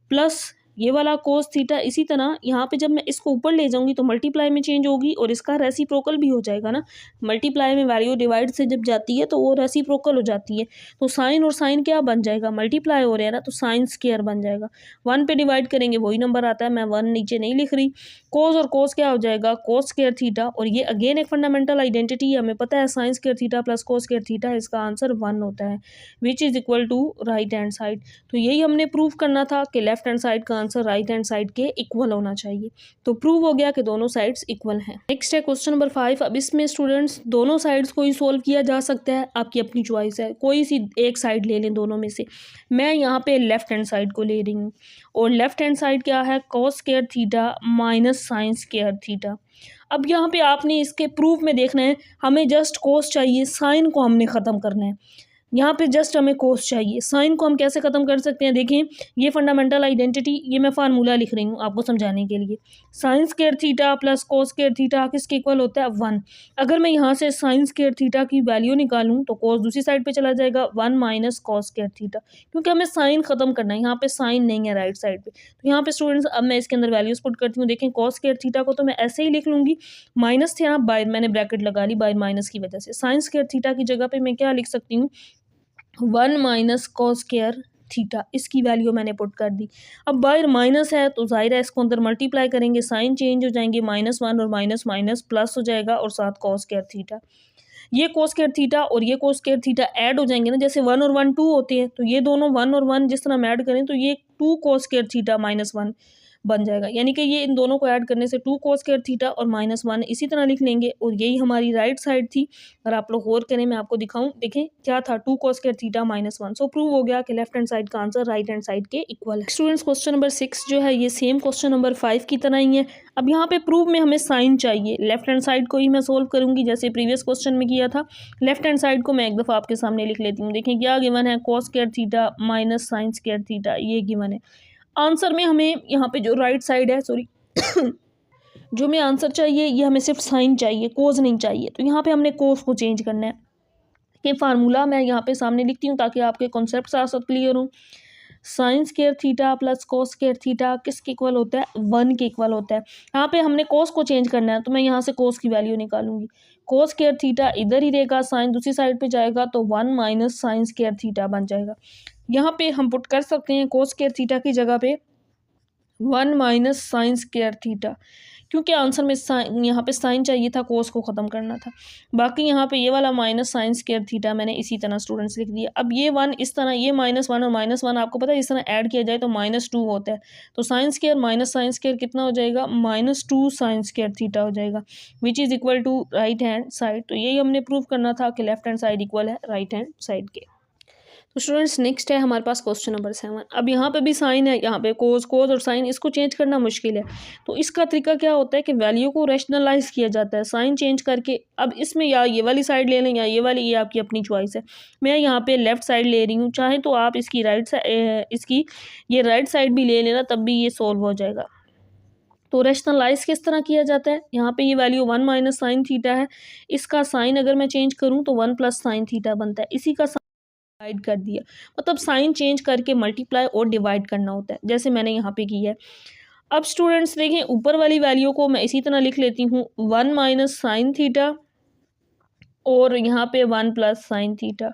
प्लस ये वाला कोस थीटा। इसी तरह यहाँ पे जब मैं इसको ऊपर ले जाऊँगी तो मल्टीप्लाई में चेंज होगी और इसका रेसिप्रोकल भी हो जाएगा ना। मल्टीप्लाई में वैल्यू डिवाइड से जब जाती है तो वो रेसिप्रोकल हो जाती है। तो साइन और साइन क्या बन जाएगा, मल्टीप्लाई हो रहा है ना, तो साइन स्क्वायर बन जाएगा। 1 पे डिवाइड करेंगे वही नंबर आता है, मैं 1 नीचे नहीं लिख रही। कोस और कोस क्या हो जाएगा, कोस स्क्वायर थीटा। और ये अगेन एक फंडामेंटल आइडेंटिटी है, हमें पता है sine square theta plus cos square theta, इसका आंसर 1 होता है, which is equal to right hand side. तो यही हमने प्रूव करना था कि लेफ्ट हैंड साइड का आंसर राइट हैंड साइड के इक्वल होना चाहिए। तो प्रूव हो गया कि दोनों साइड्स इक्वल हैं। नेक्स्ट है क्वेश्चन नंबर 5। अब इसमें स्टूडेंट्स दोनों साइड्स को ही सोल्व किया जा सकता है, आपकी अपनी चॉइस है, कोई सी एक साइड ले लें दोनों में से। मैं यहाँ पे लेफ्ट हैंड साइड को ले रही हूँ, और लेफ्ट हैंड साइड क्या है, cos square theta minus sine square theta. अब यहाँ पे आपने इसके प्रूफ में देखना है, हमें जस्ट कोस चाहिए, साइन को हमने ख़त्म करना है। यहाँ पे जस्ट हमें कोस चाहिए, साइन को हम कैसे ख़त्म कर सकते हैं, देखें ये फंडामेंटल आइडेंटिटी, ये मैं फार्मूला लिख रही हूँ आपको समझाने के लिए। Sign square theta plus cos square theta किसके इक्वल होता है, 1। अगर मैं यहाँ से साइन स्क्वायर थीटा की वैल्यू निकालूँ तो कोस दूसरी साइड पे चला जाएगा, 1 माइनस कोस स्क्वायर थीटा, क्योंकि हमें साइन ख़त्म करना है, यहाँ पे साइन नहीं है राइट साइड पे। तो यहाँ पे स्टूडेंट्स अब मैं इसके अंदर वैल्यूज पुट करती हूँ। देखें कोस स्क्वायर थीटा को तो मैं ऐसे ही लिख लूँगी, माइनस थे यहाँ बाय मैंने ब्रैकेट लगा ली बाय माइनस की वजह से। साइन स्क्वायर थीटा की जगह पे मैं क्या लिख सकती हूँ, 1 माइनस कॉस स्क्वायर थीटा, इसकी वैल्यू मैंने पुट कर दी। अब बाहर माइनस है तो जाहिर है इसको अंदर मल्टीप्लाई करेंगे, साइन चेंज हो जाएंगे, -1 और माइनस माइनस प्लस हो जाएगा, और साथ कॉस स्क्वायर थीटा। ये कॉस स्क्वायर थीटा और ये कॉस स्क्वायर थीटा ऐड हो जाएंगे ना, जैसे 1 और 1 2 होते हैं, तो ये दोनों 1 और 1 जिस तरह हम ऐड करें तो ये 2 कॉस स्क्वायर थीटा -1 बन जाएगा। यानी कि ये इन दोनों को ऐड करने से 2 कॉस स्क्वायर थीटा और -1 इसी तरह लिख लेंगे, और यही हमारी राइट साइड थी। अगर आप लोग गौर करें, मैं आपको दिखाऊं, देखें क्या था, 2 कॉस स्क्वायर थीटा -1। सो प्रूव हो गया कि लेफ्ट हैंड साइड का आंसर राइट हैंड साइड के इक्वल है। स्टूडेंट्स क्वेश्चन नंबर 6 जो है ये सेम क्वेश्चन नंबर 5 की तरह ही है। अब यहाँ पे प्रूव में हमें साइन चाहिए, लेफ्ट हैंड साइड को ही मैं सोल्व करूंगी जैसे प्रीवियस क्वेश्चन में किया था। लेफ्ट हैंड साइड को मैं एक दफ़ा आपके सामने लिख लेती हूँ। देखें क्या गिवन है, cos square theta minus sine square theta, ये गिवन है। आंसर में हमें यहाँ पे जो राइट साइड है, सॉरी जो हमें आंसर चाहिए ये हमें सिर्फ साइन चाहिए, कोस नहीं चाहिए। तो यहाँ पे हमने कोस को चेंज करना है। ये फार्मूला मैं यहाँ पे सामने लिखती हूँ ताकि आपके कॉन्सेप्ट साथ साथ क्लियर हो। Sign square theta plus cos square theta किसके इक्वल होता है, 1 के इक्वल होता है। यहाँ पे हमने कोस को चेंज करना है, तो मैं यहाँ से कोस की वैल्यू निकालूंगी। कोस स्क्वायर थीटा इधर ही रहेगा, साइन दूसरी साइड पे जाएगा, तो 1 माइनस साइन स्क्वायर थीटा बन जाएगा। यहाँ पे हम पुट कर सकते हैं कोस स्क्वायर थीटा की जगह पे 1 माइनस साइन स्क्वायर थीटा, क्योंकि आंसर में साइन, यहाँ पे साइन चाहिए था, कोस को ख़त्म करना था। बाकी यहाँ पे ये वाला माइनस साइन स्क्वायर थीटा मैंने इसी तरह स्टूडेंट्स लिख दिया। अब ये 1 इस तरह, ये -1 और -1 आपको पता है इस तरह ऐड किया जाए तो -2 होता है। तो sine square minus sine square कितना हो जाएगा, -2 साइन स्क्वायर थीटा हो जाएगा, which is equal to right hand side. तो यही हमने प्रूव करना था कि लेफ्ट हैंड साइड इक्वल है राइट हैंड साइड के। तो स्टूडेंट्स नेक्स्ट है हमारे पास क्वेश्चन नंबर 7। अब यहाँ पे भी साइन है, यहाँ पे कोस और साइन, इसको चेंज करना मुश्किल है। तो इसका तरीका क्या होता है कि वैल्यू को रैशनलाइज किया जाता है साइन चेंज करके। अब इसमें या ये वाली साइड ले लें या ये वाली, ये आपकी अपनी चॉइस है। मैं यहाँ पे लेफ्ट साइड ले रही हूँ, चाहे तो आप इसकी राइट साइड, इसकी ये राइट साइड भी ले लेना, तब भी ये सोल्व हो जाएगा। तो रैशनलाइज किस तरह किया जाता है, यहाँ पे ये वैल्यू 1 माइनस साइन थीटा है, इसका साइन अगर मैं चेंज करूँ तो 1 प्लस साइन थीटा बनता है। इसी का डिवाइड कर दिया, मतलब साइन चेंज करके मल्टीप्लाई और डिवाइड करना होता है, जैसे मैंने यहाँ पे किया है। अब स्टूडेंट्स देखें, ऊपर वाली वैल्यू को मैं इसी तरह लिख लेती हूँ, 1 माइनस साइन थीटा, और यहाँ पे 1 प्लस साइन थीटा,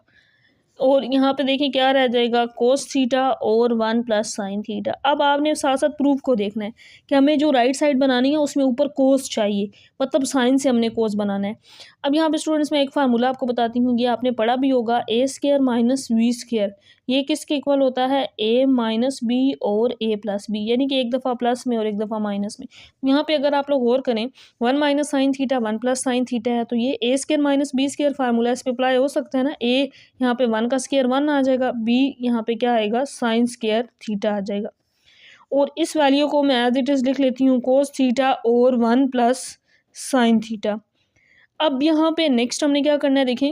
और यहाँ पे देखिए क्या रह जाएगा, कोस थीटा और 1 प्लस साइन थीटा। अब आपने साथ साथ प्रूफ को देखना है कि हमें जो राइट साइड बनानी है उसमें ऊपर कोस चाहिए, मतलब साइन से हमने कोस बनाना है। अब यहाँ पे स्टूडेंट्स मैं एक फार्मूला आपको बताती हूँ, ये आपने पढ़ा भी होगा, ए स्क्वायर माइनस बी स्क्वायर, ये किसके इक्वल होता है, ए माइनस बी और ए प्लस बी, यानी कि एक दफ़ा प्लस में और एक दफ़ा माइनस में। यहाँ पे अगर आप लोग गौर करें, 1 minus sine theta 1 plus sine theta है, तो ये A square minus B square formula इस पर अप्लाई हो सकता है ना। ए यहाँ पे 1 का स्क्वायर 1 आ जाएगा, बी यहाँ पे क्या आएगा, साइन स्क्वायर थीटा आ जाएगा, और इस वैल्यू को मैं एज इट इज़ लिख लेती हूँ, कोस थीटा और 1 प्लस साइन थीटा। अब यहाँ पे नेक्स्ट हमने क्या करना है, देखें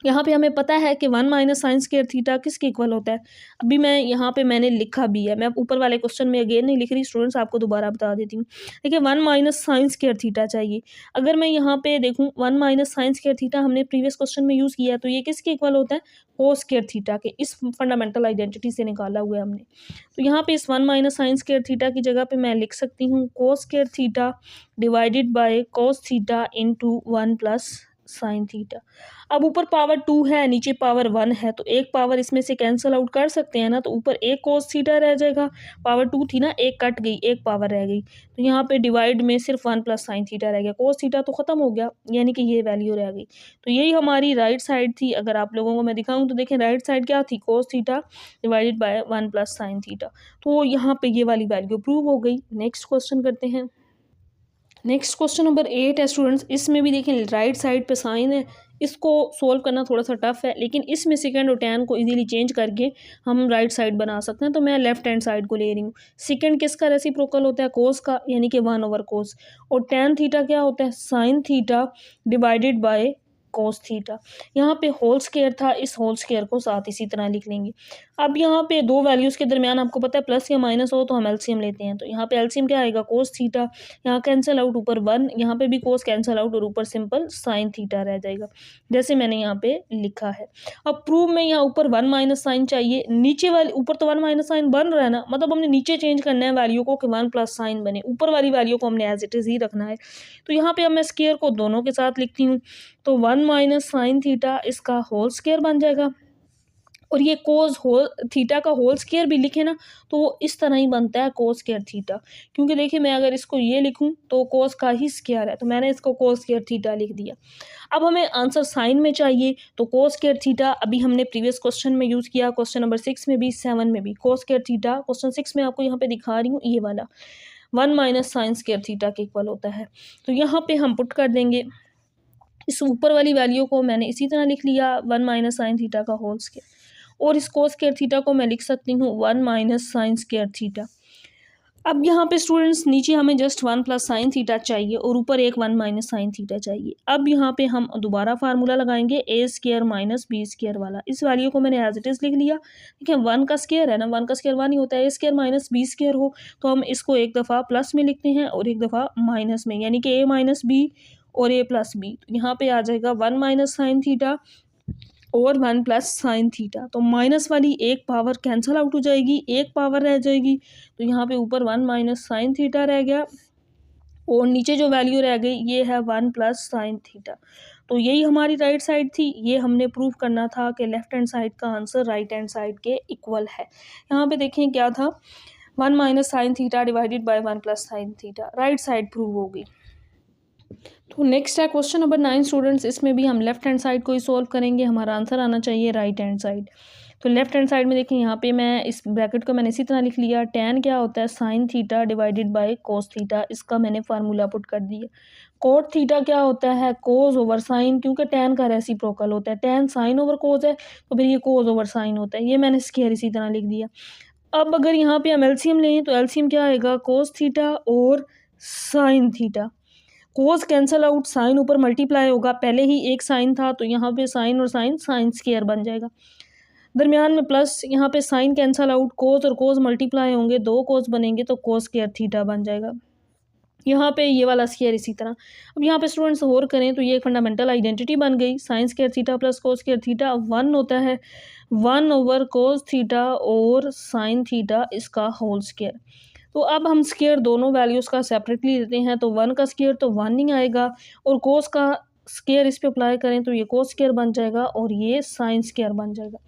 यहाँ पे हमें पता है कि 1 माइनस साइन स्क्वायर थीटा किसके इक्वल होता है। अभी मैं यहाँ पे मैंने लिखा भी है, मैं ऊपर वाले क्वेश्चन में अगेन नहीं लिख रही स्टूडेंट्स, आपको दोबारा बता देती हूँ। देखिए 1 माइनस साइन स्क्वायर थीटा चाहिए। अगर मैं यहाँ पे देखूँ 1 माइनस साइन स्क्वायर थीटा हमने प्रीवियस क्वेश्चन में यूज़ किया है, तो ये किसके इक्वल होता है, कोस स्क्वायर थीटा के। इस फंडामेंटल आइडेंटिटी से निकाला हुआ है हमने। तो यहाँ पे इस 1 माइनस साइन स्क्वायर थीटा की जगह पे मैं लिख सकती हूँ कोस square theta divided by cos theta into 1 plus sine theta. अब ऊपर पावर 2 है, नीचे पावर 1 है, तो एक पावर इसमें से कैंसिल आउट कर सकते हैं ना, तो ऊपर एक कोस थीटा रह जाएगा। पावर 2 थी ना, एक कट गई, एक पावर रह गई, तो यहाँ पे डिवाइड में सिर्फ 1 प्लस साइन थीटा रह गया। कोस थीटा तो ख़त्म हो गया, यानी कि ये वैल्यू रह गई। तो यही हमारी राइट साइड थी। अगर आप लोगों को मैं दिखाऊँ तो देखें राइट साइड क्या थी, cos theta divided by 1 plus sine theta. तो यहाँ पे ये वाली वैल्यू प्रूव हो गई। नेक्स्ट क्वेश्चन करते हैं। नेक्स्ट क्वेश्चन नंबर 8 है स्टूडेंट्स। इसमें भी देखें राइट साइड पे साइन है, इसको सोल्व करना थोड़ा सा टफ है, लेकिन इसमें सेकंड और टैन को इजीली चेंज करके हम राइट साइड बना सकते हैं। तो मैं लेफ्ट हैंड साइड को ले रही हूँ। सेकंड किसका रेसिप्रोकल होता है, कोस का, यानी कि 1/कोस। और टैन थीटा क्या होता है, sine theta divided by cos theta. यहाँ पे होल स्क्वायर था, इस होल स्क्वायर को साथ इसी तरह लिख लेंगे। अब यहाँ पे दो वैल्यूज़ के दरमियान आपको पता है प्लस या माइनस हो तो हम एलसीएम लेते हैं। तो यहाँ पे एलसीएम क्या आएगा, कोस थीटा, यहाँ कैंसिल आउट, ऊपर 1, यहाँ पे भी कोस कैंसिल आउट और ऊपर सिंपल साइन थीटा रह जाएगा, जैसे मैंने यहाँ पे लिखा है। अब प्रूव में यहाँ ऊपर 1 माइनस साइन चाहिए, नीचे वाली ऊपर तो 1 माइनस साइन बन रहा है ना, मतलब हमने नीचे चेंज करना है वैल्यू को कि 1 प्लस साइन बने, ऊपर वाली वैल्यू को हमने एज इट इज़ ही रखना है। तो यहाँ पे अब मैं स्क्वायर को दोनों के साथ लिखती हूँ, तो 1 माइनस साइन थीटा इसका होल स्क्वायर बन जाएगा। और ये कोस होल थीटा का होल स्क्वायर भी लिखे ना, तो वो इस तरह ही बनता है कोस स्क्वायर थीटा। क्योंकि देखिए मैं अगर इसको ये लिखूं तो कोस का ही स्क्वायर है, तो मैंने इसको कोस स्क्वायर थीटा लिख दिया। अब हमें आंसर साइन में चाहिए, तो कोस स्क्वायर थीटा अभी हमने प्रीवियस क्वेश्चन में यूज़ किया, क्वेश्चन नंबर 6 में भी, 7 में भी। कोस स्क्वायर थीटा क्वेश्चन 6 में आपको यहाँ पे दिखा रही हूँ, ये वाला 1 माइनस साइन स्क्वायर थीटा के इक्वल होता है। तो यहाँ पे हम पुट कर देंगे इस ऊपर वाली वैल्यू को, मैंने इसी तरह लिख लिया 1 माइनस साइन थीटा का होल स्क्वायर। और इस कोस स्क्वायर थीटा को मैं लिख सकती हूँ 1 माइनस साइन स्क्वायर थीटा। अब यहाँ पे स्टूडेंट्स नीचे हमें जस्ट 1 प्लस साइन थीटा चाहिए और ऊपर एक 1 माइनस साइन थीटा चाहिए। अब यहाँ पे हम दोबारा फार्मूला लगाएंगे ए स्क्वायर माइनस बी स्क्वायर वाला। इस वैल्यू को मैंने एज इट इज़ लिख लिया। ठीक है, 1 का स्क्वायर है ना, 1 का स्क्वायर 1 ही होता है। ए स्क्वायर माइनस बी स्क्वायर हो तो हम इसको एक दफ़ा प्लस में लिखते हैं और एक दफ़ा माइनस में, यानी कि ए माइनस बी और ए प्लस बी। तो यहाँ पे आ जाएगा 1 माइनस साइन थीटा और 1 प्लस साइन थीटा। तो माइनस वाली एक पावर कैंसिल आउट हो जाएगी, एक पावर रह जाएगी। तो यहाँ पे ऊपर 1 माइनस साइन थीटा रह गया और नीचे जो वैल्यू रह गई ये है 1 प्लस साइन थीटा। तो यही हमारी राइट साइड थी। ये हमने प्रूव करना था कि लेफ्ट हैंड साइड का आंसर राइट हैंड साइड के इक्वल है। यहाँ पे देखें क्या था, 1 minus sine theta divided by 1 plus sine theta, right side prove हो गई। तो नेक्स्ट है क्वेश्चन नंबर 9 स्टूडेंट्स। इसमें भी हम लेफ्ट हैंड साइड को ही सॉल्व करेंगे, हमारा आंसर आना चाहिए राइट हैंड साइड। तो लेफ्ट हैंड साइड में देखें, यहाँ पे मैं इस ब्रैकेट को मैंने इसी तरह लिख लिया, टैन क्या होता है, sine theta divided by cos theta, इसका मैंने फार्मूला पुट कर दिया। कोट थीटा क्या होता है, कोस ओवर साइन, क्योंकि टैन का रेसिप्रोकल होता है, टैन साइन ओवर कोस है तो फिर ये कोस ओवर साइन होता है, ये मैंने स्क्वायर इसी तरह लिख दिया। अब अगर यहाँ पे हम एलसीएम लें तो एलसीएम क्या आएगा, कोस थीटा और साइन थीटा। कोस कैंसल आउट, साइन ऊपर मल्टीप्लाई होगा, पहले ही एक साइन था तो यहाँ पे साइन और साइन साइन स्क्वायर बन जाएगा, दरमियान में प्लस, यहाँ पे साइन कैंसल आउट, कोस और कोस मल्टीप्लाई होंगे, दो कोस बनेंगे तो कोस स्क्वायर थीटा बन जाएगा। यहाँ पे ये वाला स्क्वायर इसी तरह। अब यहाँ पे स्टूडेंट्स और करें तो ये एक फंडामेंटल आइडेंटिटी बन गई, sign square theta plus cos square theta 1 होता है, 1 ओवर कोस थीटा और साइन थीटा इसका होल स्क्वायर। तो अब हम स्क्वायर दोनों वैल्यूज़ का सेपरेटली लेते हैं, तो 1 का स्क्वायर तो 1 नहीं आएगा और कोस का स्क्वायर इस पे अप्लाई करें तो ये कोस स्क्वायर बन जाएगा और ये साइन स्क्वायर बन जाएगा।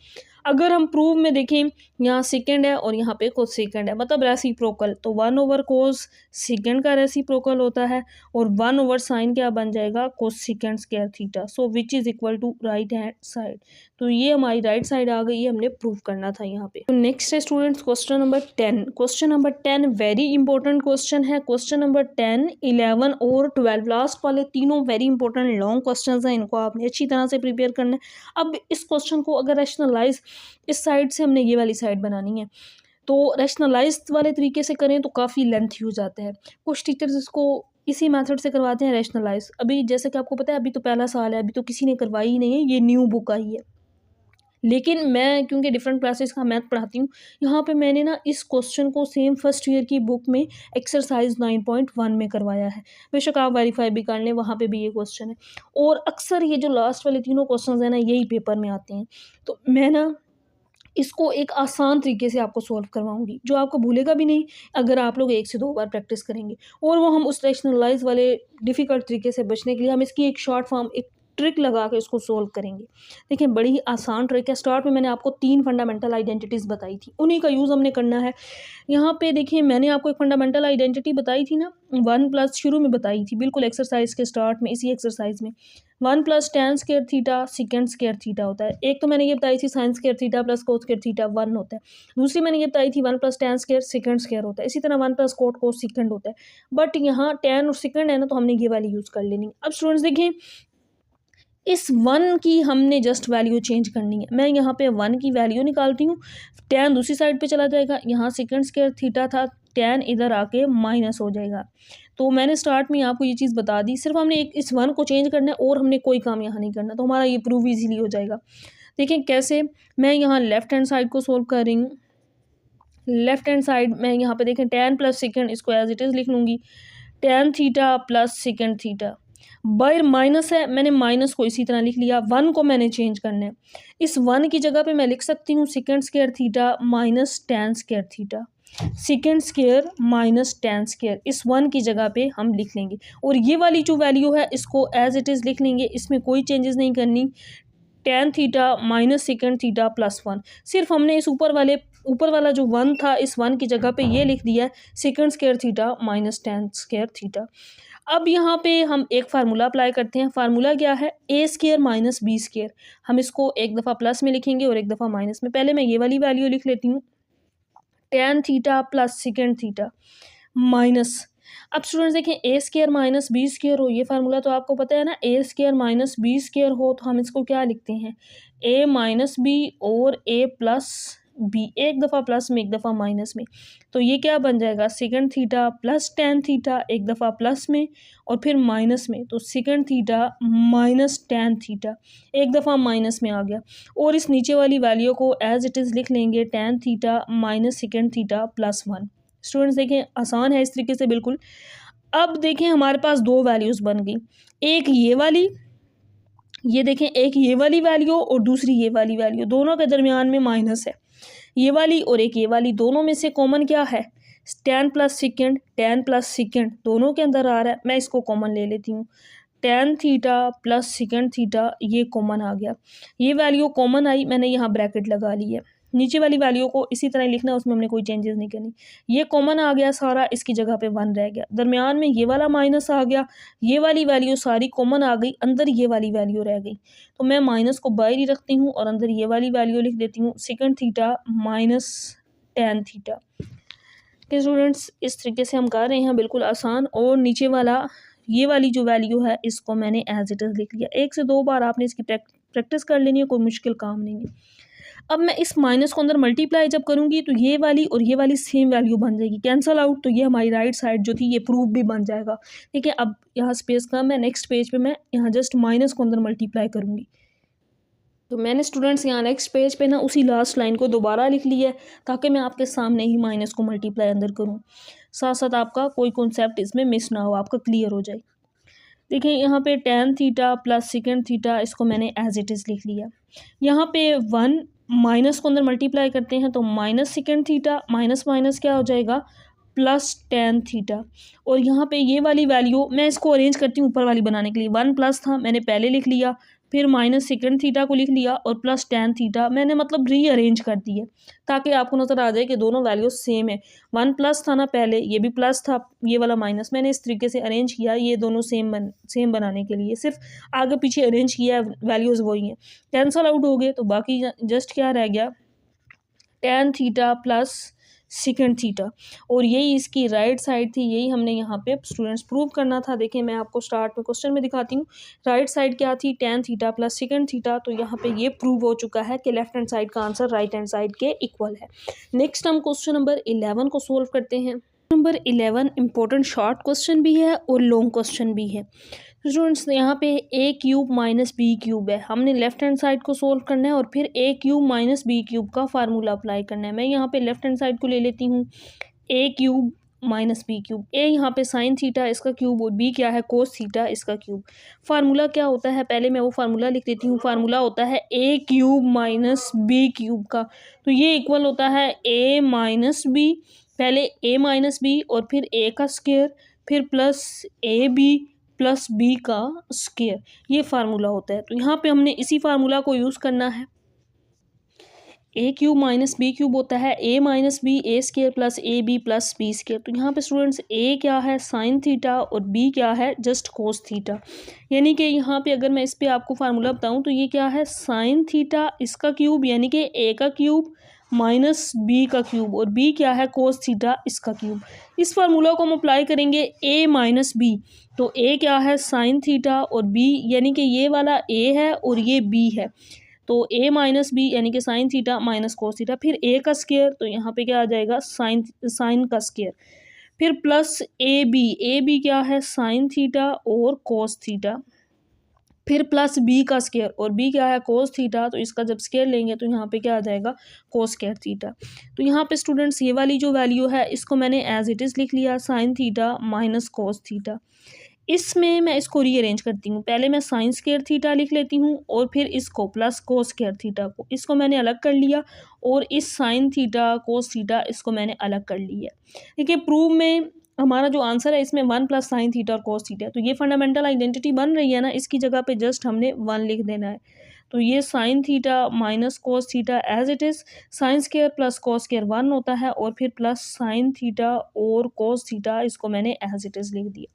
अगर हम प्रूव में देखें, यहाँ सेकंड है और यहाँ पे कोस सेकंड है, मतलब रेसिप्रोकल, तो 1 ओवर कोस सेकंड का रेसिप्रोकल होता है और 1 ओवर साइन क्या बन जाएगा, cosec square theta. So which is equal to right hand side. तो ये हमारी राइट साइड आ गई, ये हमने प्रूव करना था यहाँ पे। तो नेक्स्ट है students question number 10। Question number 10 very important question है। क्वेश्चन नंबर 10, 11 और 12 लास्ट वाले तीनों वेरी इंपॉर्टेंट लॉन्ग क्वेश्चन हैं, इनको आपने अच्छी तरह से प्रिपेयर करना है। अब इस क्वेश्चन को अगर रैशनलाइज, इस साइड से हमने ये वाली साइड बनानी है, तो रैशनलाइज वाले तरीके से करें तो काफ़ी लेंथी हो जाता है। कुछ टीचर्स इसको इसी मेथड से करवाते हैं रैशनलाइज। अभी जैसे कि आपको पता है अभी तो पहला साल है, अभी तो किसी ने करवाई ही नहीं है, ये न्यू बुक आई है। लेकिन मैं क्योंकि डिफरेंट क्लासेस का मैथ पढ़ाती हूँ, यहाँ पे मैंने ना इस क्वेश्चन को सेम फर्स्ट ईयर की बुक में एक्सरसाइज 9.1 में करवाया है। बेशक आप वेरीफाई भी कर लें, वहाँ पे भी ये क्वेश्चन है। और अक्सर ये जो लास्ट वाले तीनों क्वेश्चन हैं ना, यही पेपर में आते हैं। तो मैं ना इसको एक आसान तरीके से आपको सॉल्व करवाऊंगी, जो आपको भूलेगा भी नहीं अगर आप लोग 1 से 2 बार प्रैक्टिस करेंगे। और वो हम उस रैशनलाइज वाले डिफ़िकल्ट तरीके से बचने के लिए हम इसकी एक शॉर्ट फॉर्म, एक ट्रिक लगा के इसको सोल्व करेंगे। देखिए बड़ी ही आसान ट्रिक है। स्टार्ट में मैंने आपको 3 फंडामेंटल आइडेंटिटीज़ बताई थी, उन्हीं का यूज़ हमने करना है। यहाँ पे देखिए मैंने आपको एक फंडामेंटल आइडेंटिटी बताई थी ना, 1 प्लस शुरू में बताई थी, बिल्कुल एक्सरसाइज के स्टार्ट में, इसी एक्सरसाइज में 1 plus tan square theta second square theta होता है। एक तो मैंने ये बताई थी sin square theta plus cos square theta 1 होता है। दूसरी मैंने ये बताई थी 1 plus tan square second square होता है। इसी तरह 1 प्लस cos सेकंड होता है। बट यहाँ tan और सेकंड है ना, तो हमने ये वाली यूज़ कर लेनी। अब स्टूडेंट्स देखें, इस 1 की हमने जस्ट वैल्यू चेंज करनी है। मैं यहाँ पे 1 की वैल्यू निकालती हूँ, tan दूसरी साइड पे चला जाएगा, यहाँ सेकंड स्क्वायर थीटा था, tan इधर आके माइनस हो जाएगा। तो मैंने स्टार्ट में आपको ये चीज़ बता दी, सिर्फ हमने एक इस 1 को चेंज करना है और हमने कोई काम यहाँ नहीं करना, तो हमारा ये प्रूव ईजिली हो जाएगा। देखिए कैसे, मैं यहाँ लेफ्ट हैंड साइड को सोल्व कर रही हूँ। लेफ्ट हैंड साइड में यहाँ पे देखें tan प्लस सेकंड, इसको एज इट इज़ लिख लूँगी, tan theta plus second theta, बाहर माइनस है, मैंने माइनस को इसी तरह लिख लिया। 1 को मैंने चेंज करना है, इस 1 की जगह पे मैं लिख सकती हूँ second square theta minus tan square theta, second square minus tan square, इस 1 की जगह पे हम लिख लेंगे। और ये वाली जो वैल्यू है इसको एज इट इज़ लिख लेंगे, इसमें कोई चेंजेस नहीं करनी, tan theta minus second theta plus 1। सिर्फ हमने इस ऊपर वाला जो 1 था, इस 1 की जगह पे ये लिख दिया है second square theta minus tan square theta. अब यहाँ पे हम एक फार्मूला अप्लाई करते हैं। फार्मूला क्या है, ए स्क्वायर माइनस बी स्क्वायर। हम इसको एक दफ़ा प्लस में लिखेंगे और एक दफ़ा माइनस में। पहले मैं ये वाली वैल्यू लिख लेती हूँ, tan theta plus second theta minus. अब स्टूडेंट्स देखें, A square minus B square हो, ये फार्मूला तो आपको पता है ना, ए स्क्वायर माइनस बी स्क्वायर हो तो हम इसको क्या लिखते हैं, ए माइनस बी और ए प्लस बी, एक दफ़ा प्लस में एक दफ़ा माइनस में। तो ये क्या बन जाएगा, second theta plus tan theta, एक दफ़ा प्लस में और फिर माइनस में, तो second theta minus tan theta, एक दफ़ा माइनस में आ गया। और इस नीचे वाली वैल्यू को एज इट इज़ लिख लेंगे, tan theta minus second theta plus 1। Students देखें आसान है इस तरीके से बिल्कुल। अब देखें हमारे पास 2 वैल्यूज़ बन गई, एक ये वाली, ये देखें एक ये वाली वैल्यू और दूसरी ये वाली वैल्यू, दोनों के दरमियान में माइनस है, ये वाली और एक ये वाली, दोनों में से कॉमन क्या है, tan प्लस सेकंड दोनों के अंदर आ रहा है, मैं इसको कॉमन ले लेती हूँ, tan theta plus second theta, ये कॉमन आ गया, ये वैल्यू कॉमन आई, मैंने यहाँ ब्रैकेट लगा ली है। नीचे वाली वैल्यू को इसी तरह लिखना है, उसमें हमने कोई चेंजेस नहीं करनी। ये कॉमन आ गया सारा, इसकी जगह पे 1 रह गया, दरमियान में ये वाला माइनस आ गया, ये वाली वैल्यू सारी कॉमन आ गई, अंदर ये वाली वैल्यू रह गई, तो मैं माइनस को बाहर ही रखती हूँ और अंदर ये वाली वैल्यू लिख देती हूँ, second theta minus tan theta. कि स्टूडेंट्स इस तरीके से हम कर रहे हैं, बिल्कुल आसान। और नीचे वाला ये वाली जो वैल्यू है इसको मैंने एज इट इज़ लिख लिया। 1 से 2 बार आपने इसकी प्रैक्टिस कर लेनी है, कोई मुश्किल काम नहीं है। अब मैं इस माइनस को अंदर मल्टीप्लाई जब करूँगी तो ये वाली और ये वाली सेम वैल्यू बन जाएगी, कैंसल आउट, तो ये हमारी राइट साइड जो थी ये प्रूफ भी बन जाएगा। ठीक है, अब यहाँ स्पेस कम है, नेक्स्ट पेज पे मैं यहाँ जस्ट माइनस को अंदर मल्टीप्लाई करूँगी। तो मैंने स्टूडेंट्स यहाँ नेक्स्ट पेज पे ना उसी लास्ट लाइन को दोबारा लिख लिया है, ताकि मैं आपके सामने ही माइनस को मल्टीप्लाई अंदर करूँ, साथ साथ आपका कोई कॉन्सेप्ट इसमें मिस ना हो, आपका क्लियर हो जाए। देखिए यहाँ पे tan theta plus second theta, इसको मैंने एज इट इज़ लिख लिया। यहाँ पे 1 माइनस को अंदर मल्टीप्लाई करते हैं तो minus second theta, minus minus क्या हो जाएगा, प्लस tan थीटा। और यहाँ पे ये वाली वैल्यू मैं इसको अरेंज करती हूँ ऊपर वाली बनाने के लिए, 1 प्लस था मैंने पहले लिख लिया, फिर माइनस सेकंड थीटा को लिख लिया और प्लस tan थीटा मैंने मतलब रीअरेंज कर दी है, ताकि आपको नज़र आ जाए कि दोनों वैल्यूज सेम है। 1 प्लस था ना पहले, ये भी प्लस था, ये वाला माइनस, मैंने इस तरीके से अरेंज किया, ये दोनों सेम बनाने के लिए सिर्फ आगे पीछे अरेंज किया, वैल्यूज़ वही हैं, कैंसल आउट हो गए, तो बाकी जस्ट क्या रह गया, tan theta plus second theta. और यही इसकी राइट साइड थी, यही हमने यहाँ पे स्टूडेंट्स प्रूव करना था। देखिए मैं आपको स्टार्ट में क्वेश्चन में दिखाती हूँ, राइट साइड क्या थी, tan theta plus second theta, तो यहाँ पे ये प्रूव हो चुका है कि लेफ्ट हैंड साइड का आंसर राइट हैंड साइड के इक्वल है। नेक्स्ट हम क्वेश्चन नंबर 11 को सोल्व करते हैं। नंबर 11 इंपॉर्टेंट शॉर्ट क्वेश्चन भी है और लॉन्ग क्वेश्चन भी है। स्टूडेंट्स यहाँ पे a cube minus B cube है, हमने लेफ्ट हैंड साइड को सोल्व करना है और फिर a cube minus B cube का फार्मूला अप्लाई करना है। मैं यहाँ पे लेफ्ट हैंड साइड को ले लेती हूँ, a cube minus B cube, a यहाँ पे साइन थीटा इसका क्यूब और b क्या है, कोस थीटा इसका क्यूब। फार्मूला क्या होता है, पहले मैं वो फार्मूला लिख देती हूँ, फार्मूला होता है a cube minus B cube का, तो ये इक्वल होता है a माइनस बी, पहले a माइनस बी और फिर a का स्क्वायर, फिर plus A B plus B का स्क्वायर, ये फार्मूला होता है। तो यहाँ पे हमने इसी फार्मूला को यूज़ करना है। A cube minus B cube होता है A minus B A square plus A B plus B square. तो यहाँ पे स्टूडेंट्स ए क्या है साइन थीटा और बी क्या है जस्ट कोस थीटा। यानी कि यहाँ पे अगर मैं इस पे आपको फार्मूला बताऊँ तो ये क्या है साइन थीटा इसका क्यूब यानी कि ए का क्यूब माइनस बी का क्यूब और बी क्या है कोस थीटा इसका क्यूब। इस फार्मूला को हम अप्लाई करेंगे ए माइनस बी, तो ए क्या है साइन थीटा और बी यानी कि ये वाला ए है और ये बी है, तो ए माइनस बी यानी कि sign theta minus cos theta. फिर ए का स्क्वायर, तो यहाँ पे क्या आ जाएगा साइन का स्क्वायर। फिर प्लस ए बी क्या है साइन थीटा और कोस थीटा। फिर प्लस बी का स्क्वायर और बी क्या है कोस थीटा, तो इसका जब स्क्वायर लेंगे तो यहाँ पे क्या आ जाएगा कोस स्क्वायर थीटा। तो यहाँ पे स्टूडेंट्स ये वाली जो वैल्यू है इसको मैंने एज इट इज़ लिख लिया sign theta minus cos theta. इसमें मैं इसको रीअरेंज करती हूँ, पहले मैं साइन स्क्वायर थीटा लिख लेती हूँ और फिर इसको प्लस कोस स्क्वायर थीटा को इसको मैंने अलग कर लिया और इस साइन थीटा कोस थीटा इसको मैंने अलग कर लिया। देखिए प्रूव में हमारा जो आंसर है इसमें 1 प्लस साइन थीटा और कोस थीटा, तो ये फंडामेंटल आइडेंटिटी बन रही है ना, इसकी जगह पे जस्ट हमने 1 लिख देना है। तो ये sine theta minus cos theta as it is, sine square plus cos square 1 होता है और फिर प्लस साइन थीटा और कोस थीटा इसको मैंने एज इट इज़ लिख दिया।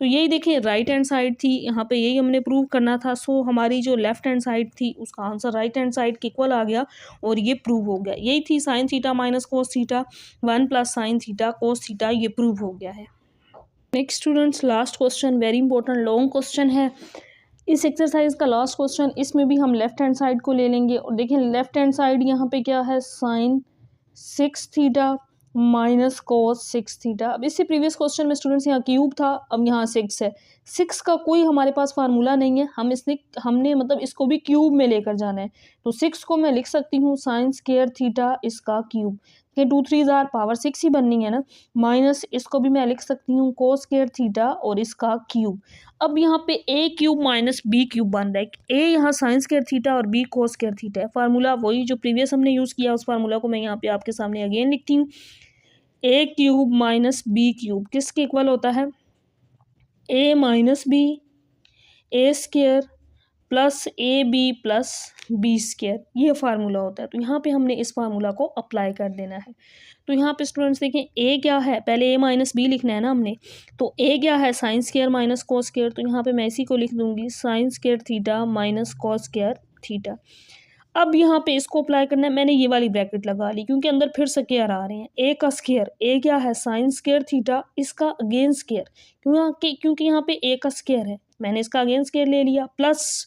तो यही देखें राइट हैंड साइड थी, यहाँ पे यही हमने प्रूव करना था। सो हमारी जो लेफ्ट हैंड साइड थी उसका आंसर राइट हैंड साइड के इक्वल आ गया और ये प्रूव हो गया। यही थी sign theta minus cos theta 1 plus sine theta cos theta, ये प्रूव हो गया है। Next students last question very important long question है इस एक्सरसाइज का लास्ट क्वेश्चन। इसमें भी हम लेफ्ट हैंड साइड को ले लेंगे और देखें लेफ्ट हैंड साइड यहाँ पे क्या है sine 6 theta minus cos 6 theta. अब इससे प्रीवियस क्वेश्चन में स्टूडेंट्स यहाँ क्यूब था, अब यहाँ 6 है। 6 का कोई हमारे पास फार्मूला नहीं है, हमने मतलब इसको भी क्यूब में लेकर जाना है। तो 6 को मैं लिख सकती हूँ साइन स्क्वायर थीटा इसका क्यूब, कि 2 3 पावर 6 ही बननी है ना, माइनस इसको भी मैं लिख सकती हूँ कोस स्क्वायर थीटा और इसका क्यूब। अब यहाँ पे ए क्यूब माइनस बी क्यूब बन रहा है, ए यहाँ साइन स्क्वायर थीटा और बी कोस स्क्वायर थीटा है। फार्मूला वही जो प्रीवियस हमने यूज़ किया उस फार्मूला को मैं यहाँ पे आपके सामने अगेन लिखती हूँ। A cube minus B cube किसके इक्वल होता है A minus B A square plus A B plus B square, ये फार्मूला होता है। तो यहाँ पे हमने इस फार्मूला को अप्लाई कर देना है। तो यहाँ पे स्टूडेंट्स देखें ए क्या है, पहले ए माइनस बी लिखना है ना हमने, तो ए क्या है sine square minus cos square, तो यहाँ पे मैं इसी को लिख दूंगी साइन स्क्वायर थीटा माइनस कोस स्क्वायर थीटा। अब यहाँ पे इसको अप्लाई करना है, मैंने ये वाली ब्रैकेट लगा ली क्योंकि अंदर फिर स्क्वायर आ रहे हैं। ए का स्क्वायर, ए क्या है साइन स्क्वायर थीटा इसका अगेन स्क्वायर, क्योंकि यहाँ पे ए का स्क्वायर है मैंने इसका अगेन स्क्वायर ले लिया, प्लस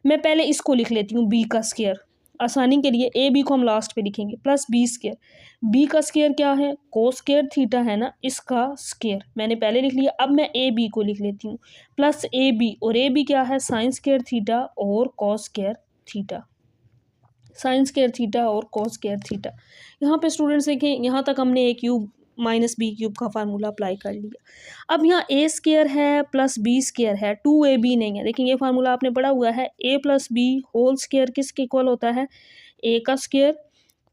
मैं पहले इसको लिख लेती हूँ बी का स्क्वायर आसानी के लिए, ए बी को हम लास्ट पे लिखेंगे, प्लस बी स्क्वायर। बी का स्क्वायर क्या है कोस स्क्वायर थीटा है ना, इसका स्क्वायर मैंने पहले लिख लिया। अब मैं ए बी को लिख लेती हूँ प्लस ए बी, और ए बी क्या है साइन स्क्वायर थीटा और कोस square theta, sign square theta और कोस स्क्वायर थीटा। यहाँ पे स्टूडेंट्स देखें यहाँ तक हमने ए क्यूब माइनस बी क्यूब का फार्मूला अप्लाई कर लिया। अब यहाँ ए स्क्वायर है प्लस बी स्क्वायर है, 2ab नहीं है। देखिए ये फार्मूला आपने पढ़ा हुआ है, A plus B whole square किसके इक्वल होता है ए का square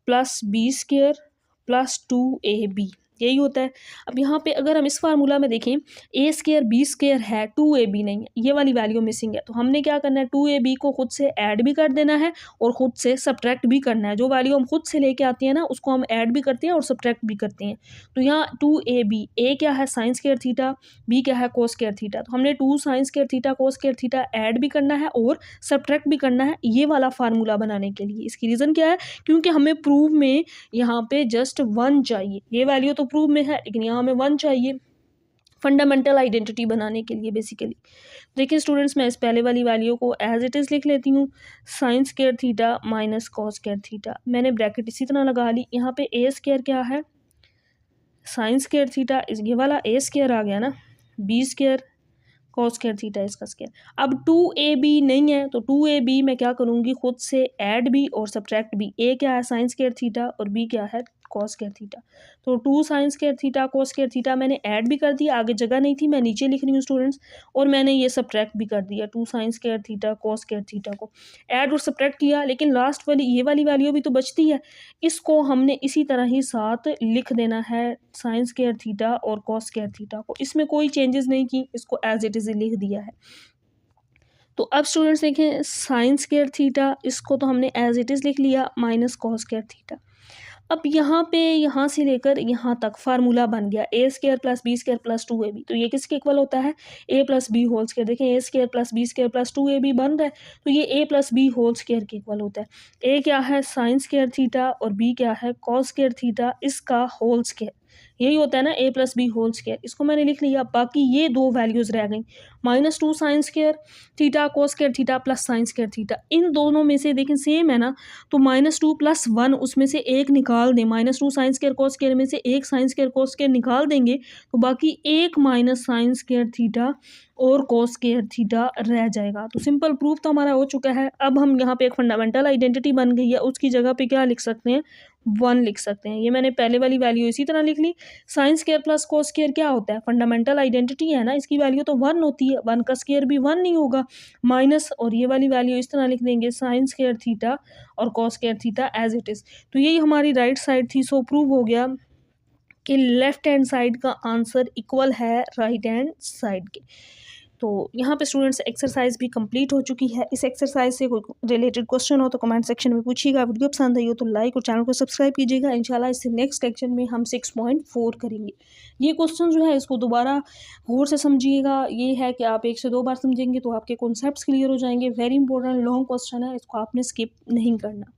plus B square plus 2ab, यही होता है। अब यहाँ पे अगर हम इस फार्मूला में देखें ए स्क्वायर बी स्क्वायर है 2ab नहीं है, ये वाली वैल्यू मिसिंग है। तो हमने क्या करना है 2ab को खुद से ऐड भी कर देना है और खुद से सब्ट्रैक्ट भी करना है। जो वैल्यू हम खुद से लेके आते हैं ना उसको हम ऐड भी करते हैं और सब्ट्रैक्ट भी करते हैं। तो यहाँ 2ab, ए क्या है साइन स्क्वायर थीटा, बी क्या है कोस स्क्वायर थीटा, तो हमने 2 sine square theta cos square theta add भी करना है और सब्ट्रैक्ट भी करना है ये वाला फार्मूला बनाने के लिए। इसकी रीज़न क्या है, क्योंकि हमें प्रूव में यहाँ पे जस्ट 1 चाहिए, ये वैल्यू तो प्रूव में है लेकिन यहाँ हमें 1 चाहिए फंडामेंटल आइडेंटिटी बनाने के लिए बेसिकली। देखिए स्टूडेंट्स मैं इस पहले वाली वैल्यू को एज इट इज़ लिख लेती हूँ sign square theta minus cos square theta, मैंने ब्रैकेट इसी तरह लगा ली। यहाँ पे ए स्क्वायर क्या है साइन स्क्वायर थीटा, ये वाला ए स्क्वायर आ गया ना, B square cos square theta इसका स्क्वायर। अब 2ab नहीं है तो 2ab मैं क्या करूँगी खुद से ऐड भी और सब्ट्रैक्ट भी। ए क्या है साइन स्क्वायर थीटा और बी क्या है कॉस स्क्वायर थीटा। तो 2 sine square theta cos square theta मैंने ऐड भी कर दिया, आगे जगह नहीं थी, मैं नीचे लिख रही हूँ स्टूडेंट्स, और मैंने ये सब्ट्रैक्ट भी कर दिया 2 sine square theta cos square theta को ऐड और सब्ट्रैक्ट किया। लेकिन लास्ट वाली ये वाली वैल्यू भी तो बचती है, इसको हमने इसी तरह ही साथ लिख देना है साइन स्क्वायर थीटा और कॉस स्क्वायर थीटा को, इसमें कोई चेंजेस नहीं की, इसको एज इट इज लिख दिया है। तो अब स्टूडेंट्स देखें साइन स्क्वायर थीटा, इसको तो हमने एज इट इज़ लिख लिया माइनस कॉस स्क्वायर थीटा। अब यहाँ पे यहाँ से लेकर यहाँ तक फार्मूला बन गया A square plus B square plus 2ab, तो ये किसके इक्वल होता है A plus B whole square. देखें A square plus B square plus 2ab बन रहा है, तो ये A plus B whole square के इक्वल होता है। ए क्या है साइन स्क्वायर थीटा और बी क्या है कॉस स्क्वायर थीटा, इसका होल स्क्वायर, यही होता है ना A plus B whole square. इसको मैंने लिख लिया, बाकी ये दो वैल्यूज़ रह गई -2 sine square theta cos square theta plus sine square theta. इन दोनों में से देखें सेम है ना, तो -2 + 1 उसमें से एक निकाल दें, -2 साइन स्क्वायर कॉस स्क्वायर में से एक साइन स्क्वायर कॉस स्क्वायर निकाल देंगे, तो बाकी एक माइनस साइन स्क्वायर थीटा और कॉस स्क्वायर थीटा रह जाएगा। तो सिंपल प्रूफ तो हमारा हो चुका है। अब हम यहाँ पे एक फंडामेंटल आइडेंटिटी बन गई है, उसकी जगह पे क्या लिख सकते हैं 1 लिख सकते हैं। ये मैंने पहले वाली वैल्यू इसी तरह लिख ली। Sine square plus cos square क्या होता है, फंडामेंटल आइडेंटिटी है ना, इसकी वैल्यू तो 1 होती है, 1 का स्क्वायर भी 1 नहीं होगा, माइनस, और ये वाली वैल्यू इस तरह लिख देंगे साइन स्क्वायर थीटा और cos square theta as it is. तो यही हमारी राइट साइड थी। सो प्रूव हो गया कि लेफ्ट हैंड साइड का आंसर इक्वल है राइट हैंड साइड के। तो यहाँ पे स्टूडेंट्स एक्सरसाइज भी कंप्लीट हो चुकी है। इस एक्सरसाइज से कोई रिलेटेड क्वेश्चन हो तो कमेंट सेक्शन में पूछिएगा। वीडियो पसंद आई हो तो लाइक और चैनल को सब्सक्राइब कीजिएगा। इंशाल्लाह इससे नेक्स्ट लेक्चर में हम 6.4 करेंगे। ये क्वेश्चन जो है इसको दोबारा गौर से समझिएगा। ये है कि आप 1 से 2 बार समझेंगे तो आपके कॉन्सेप्ट्स क्लियर हो जाएंगे। वेरी इंपॉर्टेंट लॉन्ग क्वेश्चन है, इसको आपने स्किप नहीं करना।